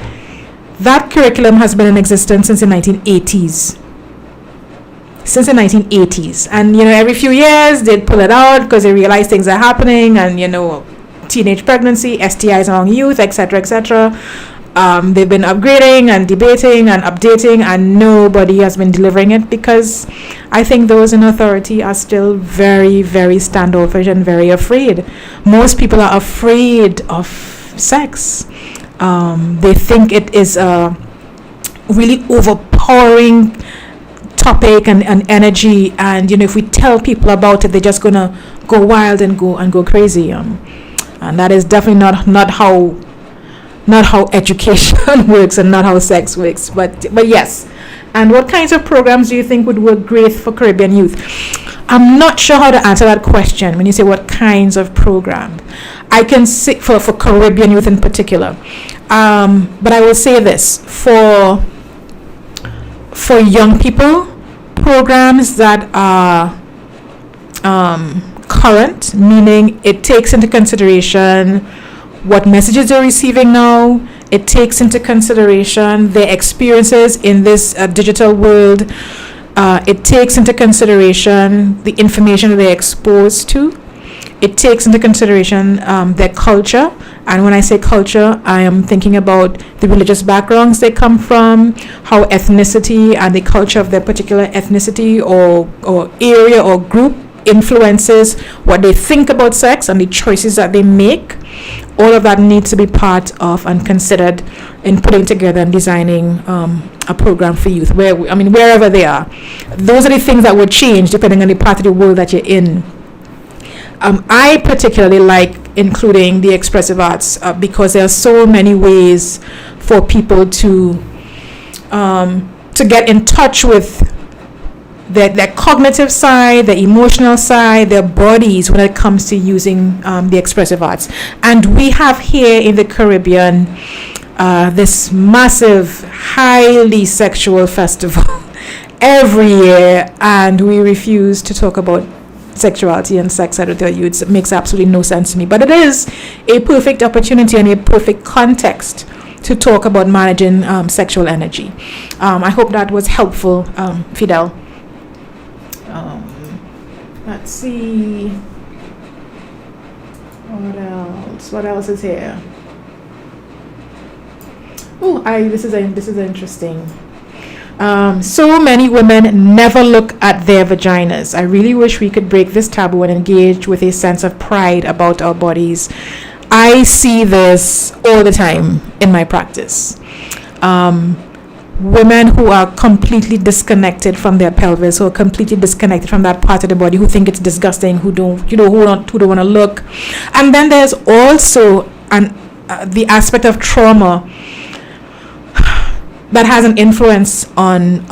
That curriculum has been in existence since the 1980s. And every few years they'd pull it out because they realize things are happening, and teenage pregnancy, STIs among youth, etc. They've been upgrading and debating and updating, and nobody has been delivering it, because I think those in authority are still very, very standoffish and very afraid. Most people are afraid of sex. They think it is a really overpowering topic and energy, and if we tell people about it, they're just gonna go wild and go crazy. And that is definitely not how education works, and not how sex works. But yes. And what kinds of programs do you think would work great for Caribbean youth? I'm not sure how to answer that question when you say what kinds of programs. I can say for Caribbean youth in particular. But I will say this, for young people, programs that are current, meaning it takes into consideration what messages they're receiving now. It takes into consideration their experiences in this digital world. It takes into consideration the information that they're exposed to. It takes into consideration their culture. And when I say culture, I am thinking about the religious backgrounds they come from, how ethnicity and the culture of their particular ethnicity or area or group influences what they think about sex and the choices that they make. All of that needs to be part of and considered in putting together and designing a program for youth, wherever they are. Those are the things that would change depending on the part of the world that you're in. I particularly like including the expressive arts because there are so many ways for people to get in touch with their cognitive side, their emotional side, their bodies when it comes to using the expressive arts. And we have here in the Caribbean this massive, highly sexual festival every year, and we refuse to talk about sexuality and sex ed with our youths. It makes absolutely no sense to me. But it is a perfect opportunity and a perfect context to talk about managing sexual energy. I hope that was helpful, Fidel. Let's see. What else? What else is here? Oh, this is interesting. So many women never look at their vaginas. I really wish we could break this taboo and engage with a sense of pride about our bodies. I see this all the time in my practice. Women who are completely disconnected from their pelvis, who are completely disconnected from that part of the body, who think it's disgusting, who don't want to look. And then there's also the aspect of trauma that has an influence on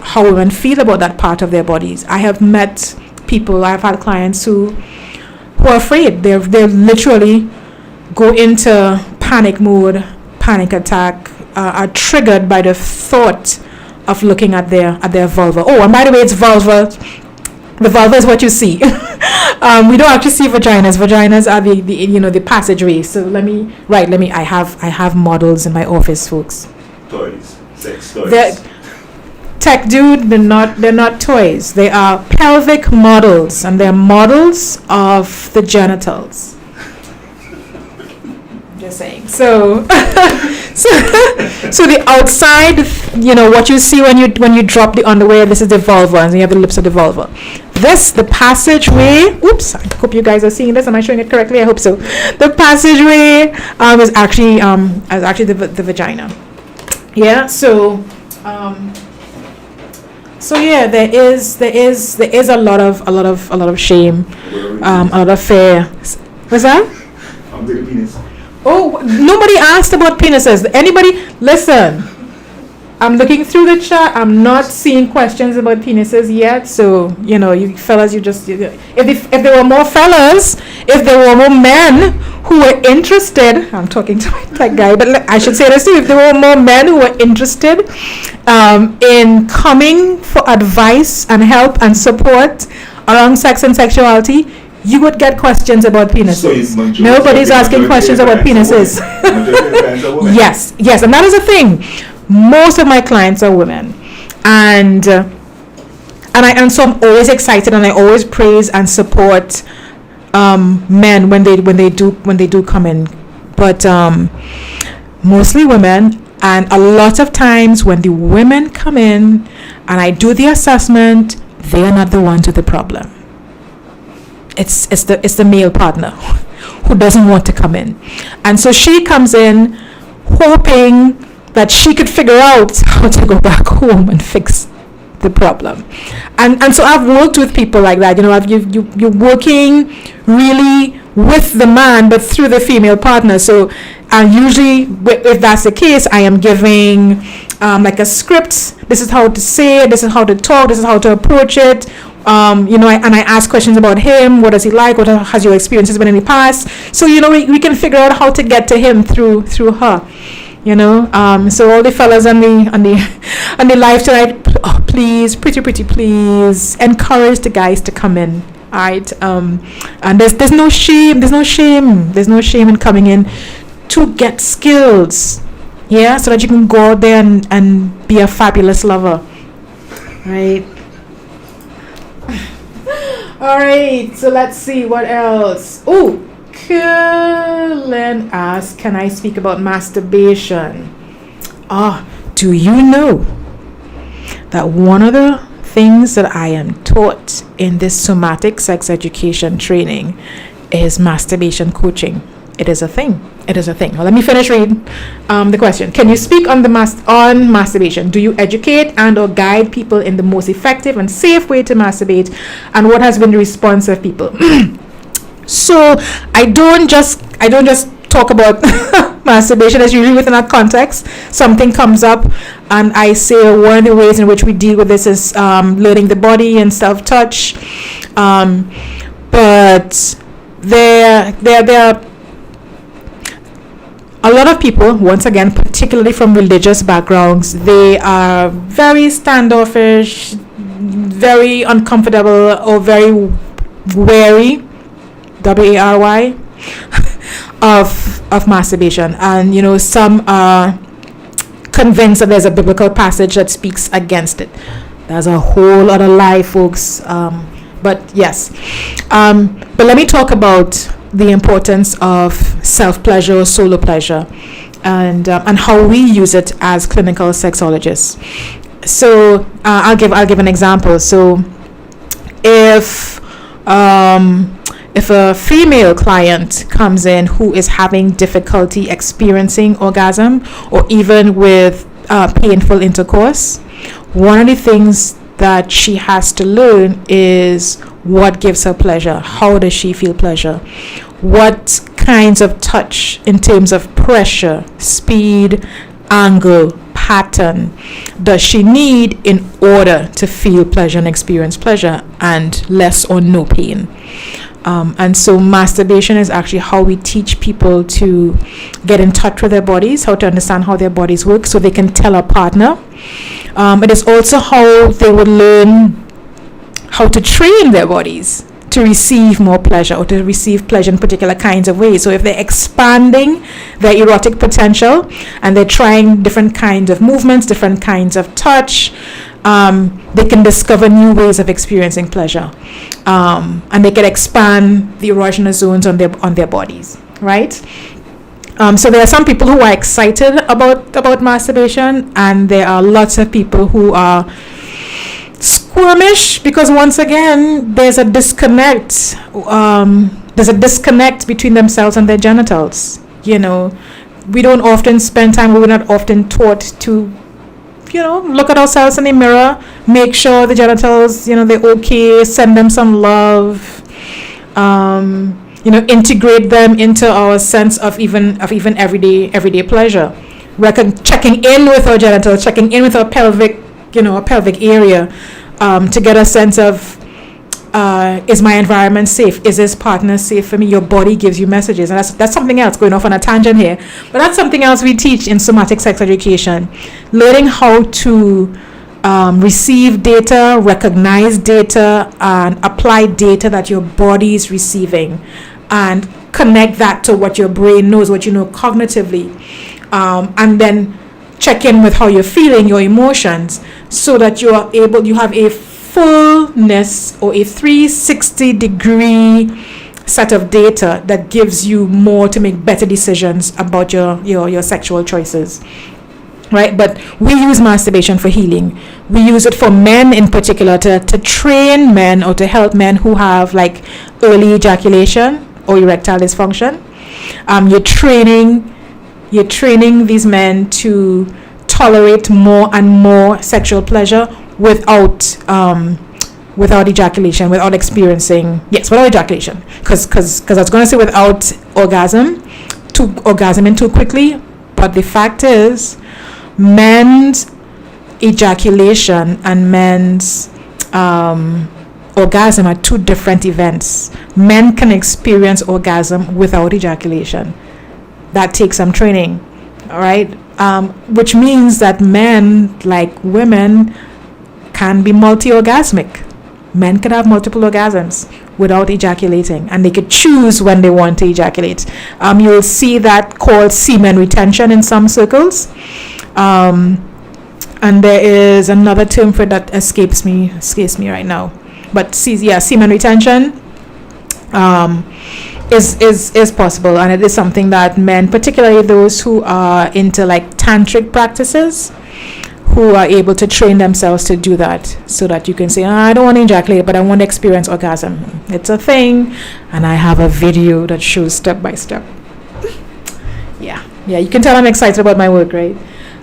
how women feel about that part of their bodies. I have met people, I've had clients who are afraid. They literally go into panic mode, panic attack, are triggered by the thought of looking at their vulva. Oh, and by the way, it's vulva. The vulva is what you see. We don't actually see vaginas. Vaginas are the passageway. So I have models in my office, folks. Toys, sex toys. Tech dude, they're not toys. They are pelvic models, and they're models of the genitals. Just saying. So the outside, what you see when you drop the underwear, this is the vulva, and you have the lips of the vulva. The passageway. Oops, I hope you guys are seeing this. Am I showing it correctly? I hope so. The passageway is actually the vagina. Yeah. So yeah, there is a lot of shame, a lot of fear. What's that? I'm the penis. Oh, nobody asked about penises. Anybody? Listen, I'm looking through the chat. I'm not seeing questions about penises yet. So, you fellas, if there were more fellas, if there were more men who were interested, I'm talking to my tech guy, but I should say this too, if there were more men who were interested in coming for advice and help and support around sex and sexuality, you would get questions about penises. So nobody's asking questions about penises. Yes, and that is the thing. Most of my clients are women, and so I'm always excited, and I always praise and support men when they do come in, but mostly women. And a lot of times when the women come in and I do the assessment, they are not the ones with the problem. It's the male partner who doesn't want to come in, and so she comes in hoping that she could figure out how to go back home and fix the problem. And so I've worked with people like that. You're working really with the man, but through the female partner. So usually, if that's the case, I am giving like a script. This is how to say it. This is how to talk. This is how to approach it. I ask questions about him. What does he like? What has your experiences been in the past? So we can figure out how to get to him through her. So all the fellas on the live tonight, please, pretty please encourage the guys to come in. All right. And there's no shame in coming in to get skills. Yeah, so that you can go out there and be a fabulous lover. Right. All right, so let's see what else. Oh, Curlin asks, can I speak about masturbation? Do you know that one of the things that I am taught in this somatic sex education training is masturbation coaching? It is a thing. It is a thing. Well, let me finish reading the question. Can you speak on on masturbation? Do you educate and or guide people in the most effective and safe way to masturbate? And what has been the response of people? So I don't just talk about masturbation. As usually within that context, something comes up and I say one of the ways in which we deal with this is learning the body and self-touch. But there are a lot of people, once again, particularly from religious backgrounds, they are very standoffish, very uncomfortable, or very wary, W-A-R-Y, of masturbation. And, you know, some are convinced that there's a biblical passage that speaks against it. There's a whole lot of lie, folks. But yes. But let me talk about the importance of self-pleasure or solo pleasure and how we use it as clinical sexologists. So I'll give an example. So if a female client comes in who is having difficulty experiencing orgasm or even with painful intercourse, one of the things that she has to learn is what gives her pleasure. How does she feel pleasure? What kinds of touch in terms of pressure, speed, angle, pattern does she need in order to feel pleasure and experience pleasure and less or no pain? And so masturbation is actually how we teach people to get in touch with their bodies, how to understand how their bodies work so they can tell a partner. It is also how they would learn how to train their bodies to receive more pleasure or to receive pleasure in particular kinds of ways. So if they're expanding their erotic potential and they're trying different kinds of movements, different kinds of touch, they can discover new ways of experiencing pleasure, and they can expand the erogenous zones on their bodies, right? So there are some people who are excited about masturbation, and there are lots of people who are squirmish because, once again, there's a disconnect. There's a disconnect between themselves and their genitals. You know, we don't often spend time. We're not often taught to, you know, look at ourselves in the mirror, make sure the genitals, you know, they're okay, send them some love, you know, integrate them into our sense of even everyday pleasure. Checking in with our genitals, checking in with our pelvic area, to get a sense of, is my environment safe? Is this partner safe for me? Your body gives you messages, and that's something else, going off on a tangent here, but that's something else we teach in somatic sex education, learning how to receive data, recognize data, and apply data that your body is receiving, and connect that to what your brain knows, what you know cognitively, and then check in with how you're feeling, your emotions, so that you have a fullness or a 360-degree set of data that gives you more to make better decisions about your sexual choices, right? But we use masturbation for healing. We use it for men in particular to train men or to help men who have like early ejaculation or erectile dysfunction. You're training these men to tolerate more and more sexual pleasure without ejaculation, without ejaculation, because I was going to say without orgasming too quickly, but the fact is, men's ejaculation and men's orgasm are two different events. Men can experience orgasm without ejaculation. That takes some training, all right? Which means that men, like women, can be multi-orgasmic. Men can have multiple orgasms without ejaculating, and they could choose when they want to ejaculate. You'll see that called semen retention in some circles. And there is another term for that escapes me right now. But semen retention is possible, and it is something that men, particularly those who are into like tantric practices, who are able to train themselves to do that, so that you can say, I don't want to ejaculate, but I want to experience orgasm. It's a thing, and I have a video that shows step by step. Yeah, you can tell I'm excited about my work, right?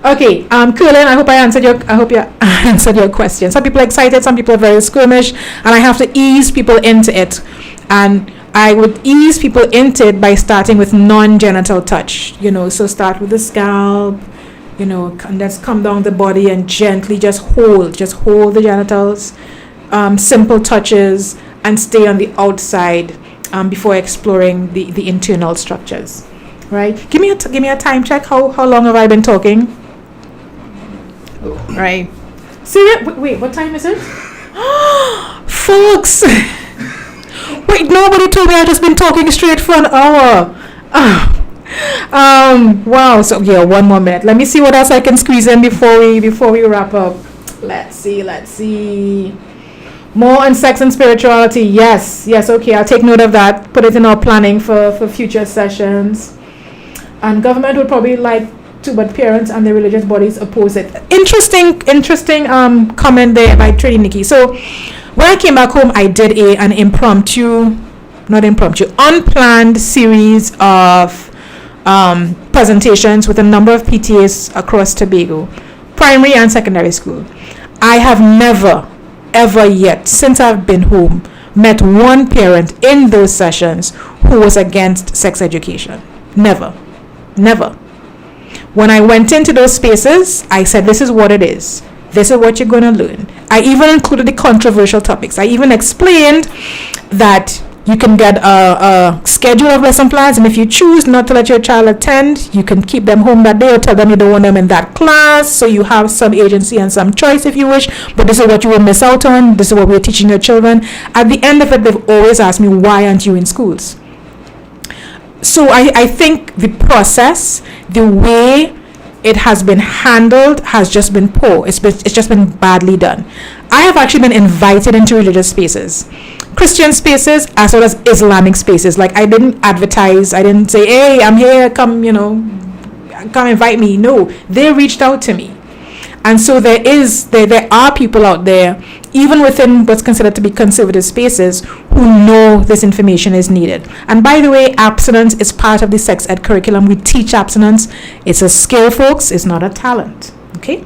Okay, Curlin, I hope you answered your question. Some people are excited, some people are very squeamish, and I have to ease people into it. And I would ease people into it by starting with non-genital touch. So start with the scalp, and let's come down the body and gently just hold the genitals, simple touches, and stay on the outside before exploring the internal structures. Right? Give me a time check. How long have I been talking? Right. See, wait, what time is it? Folks! Wait, nobody told me I've just been talking straight for an hour. Wow. So yeah, one more minute. Let me see what else I can squeeze in before we wrap up. Let's see. More on sex and spirituality. Yes. Okay, I'll take note of that. Put it in our planning for future sessions. And government would probably like to, but parents and the religious bodies oppose it. Interesting comment there by Trini Nikki. So when I came back home, I did an unplanned series of presentations with a number of PTAs across Tobago, primary and secondary school. I have never, ever yet, since I've been home, met one parent in those sessions who was against sex education. Never. When I went into those spaces, I said, this is what it is. This is what you're going to learn. I even included the controversial topics. I even explained that you can get a schedule of lesson plans, and if you choose not to let your child attend, you can keep them home that day or tell them you don't want them in that class, so you have some agency and some choice if you wish, but this is what you will miss out on. This is what we're teaching your children. At the end of it, they've always asked me, why aren't you in schools? So I think the process, the way it has been handled has just been poor. It's just been badly done. I have actually been invited into religious spaces, Christian spaces as well as Islamic spaces. Like, I didn't advertise. I didn't say, hey, I'm here, come invite me. No, they reached out to me. And so there are people out there, even within what's considered to be conservative spaces, who know this information is needed. And by the way, abstinence is part of the sex ed curriculum. We teach abstinence. It's a skill, folks. It's not a talent. Okay?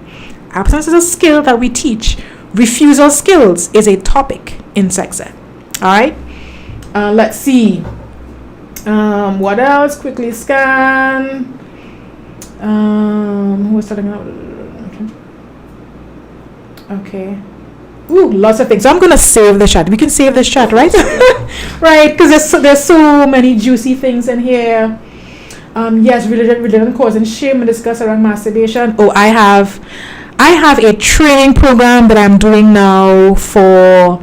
Abstinence is a skill that we teach. Refusal skills is a topic in sex ed. All right? Let's see. What else? Quickly scan. Who was talking about? Okay. Ooh, lots of things. So I'm gonna save the chat. We can save this chat, right? Right, because there's so many juicy things in here. Yes, religion causing shame and discuss around masturbation. Oh, I have a training program that I'm doing now for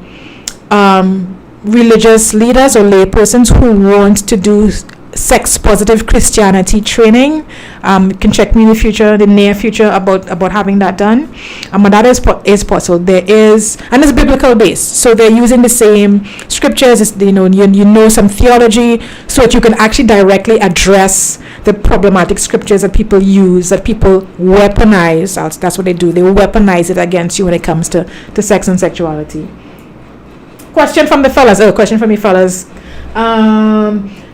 religious leaders or laypersons who want to do sex positive Christianity training. You can check me in the near future about having that done. But that is possible. There is, and it's biblical based, so they're using the same scriptures. It's, you know some theology, so that you can actually directly address the problematic scriptures that people use, that people weaponize. That's what they do. They weaponize it against you when it comes to sex and sexuality. Question from the fellas. Question from me, fellas.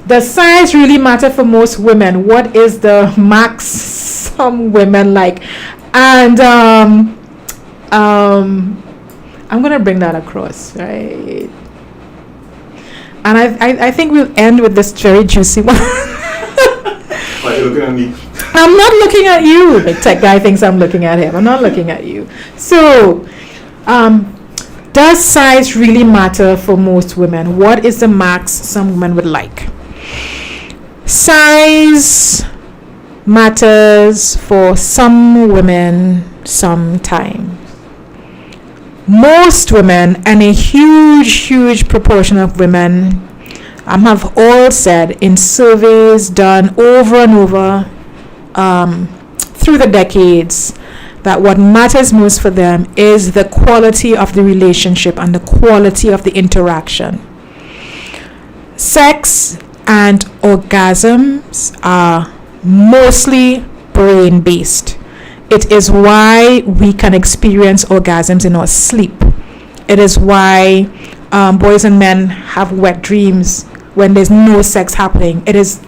Does size really matter for most women? What is the max some women like? And I'm gonna bring that across, right? And I think we'll end with this very juicy one. Why are you looking at me? I'm not looking at you. The tech guy thinks I'm looking at him. I'm not looking at you. So, does size really matter for most women? What is the max some women would like? Size matters for some women sometimes. Most women, and a huge proportion of women, have all said in surveys done over and over through the decades, that what matters most for them is the quality of the relationship and the quality of the interaction. Sex and orgasms are mostly brain-based. It is why we can experience orgasms in our sleep. It is why boys and men have wet dreams when there's no sex happening. It is,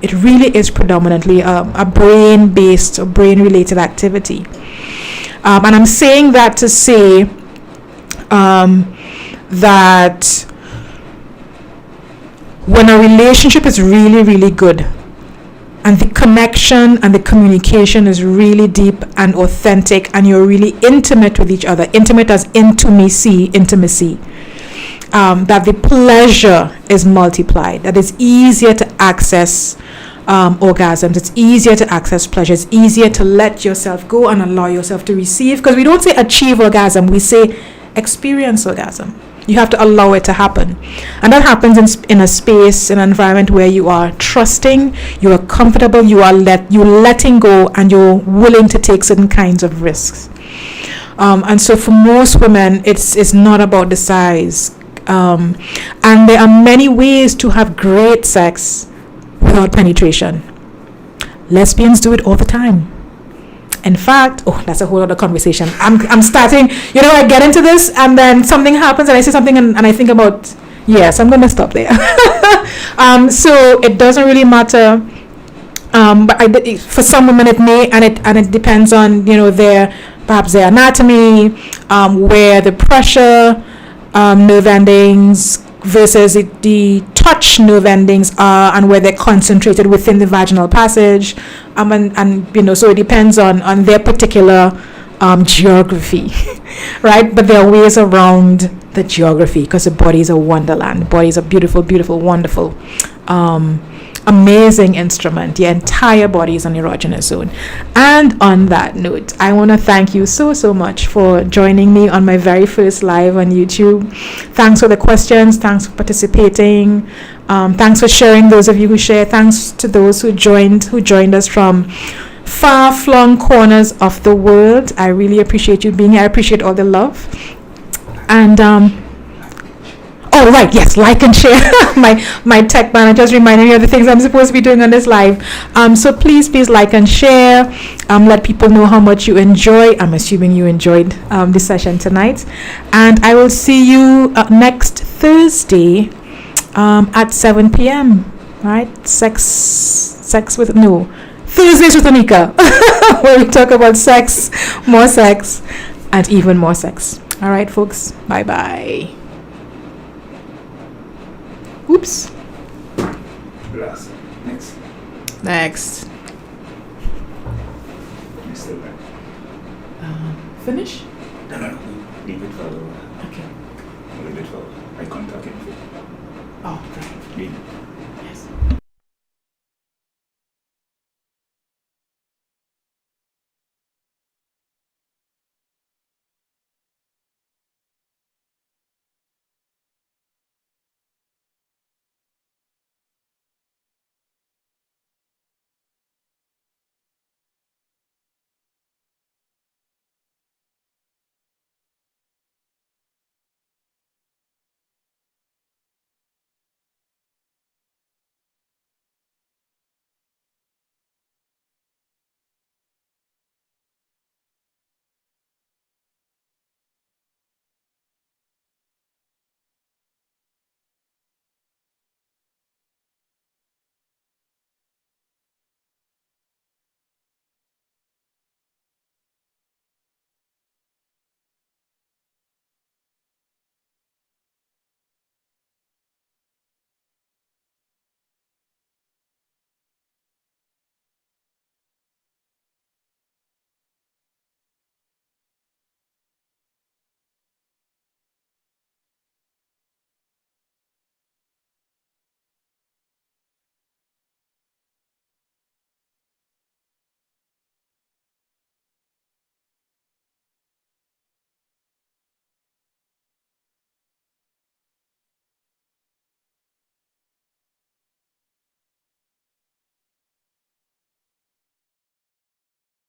It really is predominantly a brain-based or brain-related activity. And I'm saying that to say that when a relationship is really, really good, and the connection and the communication is really deep and authentic, and you're really intimate with each other, intimate as intimacy, that the pleasure is multiplied, that it's easier to access orgasms, it's easier to access pleasure, it's easier to let yourself go and allow yourself to receive, because we don't say achieve orgasm, we say experience orgasm. You have to allow it to happen, and that happens in a space, in an environment where you are trusting, you are comfortable, you're letting go, and you're willing to take certain kinds of risks. And so for most women, it's not about the size, and there are many ways to have great sex without penetration. Lesbians do it all the time. In fact, that's a whole other conversation. I'm starting, I get into this and then something happens and I say something and I think about, yes, I'm going to stop there. So it doesn't really matter. But for some women it may, and it depends on, perhaps their anatomy, where the pressure nerve endings versus the touch nerve endings are, and where they're concentrated within the vaginal passage, and so it depends on their particular geography, right? But there are ways around the geography, because the body is a wonderland. The body is a beautiful, beautiful, wonderful, amazing instrument. The entire body is an erogenous zone. And on that note, I want to thank you so much for joining me on my very first live on YouTube. Thanks for the questions, thanks for participating, thanks for sharing, those of you who share, thanks to those who joined us from far-flung corners of the world. I really appreciate you being here. I appreciate all the love. And oh, right, yes, like and share. my tech manager just reminded me of the things I'm supposed to be doing on this live. So please like and share. Let people know how much you enjoy. I'm assuming you enjoyed the session tonight. And I will see you next Thursday at 7 p.m. Right? Thursdays with Anika, where we talk about sex, more sex, and even more sex. All right, folks. Bye-bye. Oops. Last. Next. You're still there. Finish? No. Leave it for. Okay. Leave it for eye contact. Oh, right. Leave it.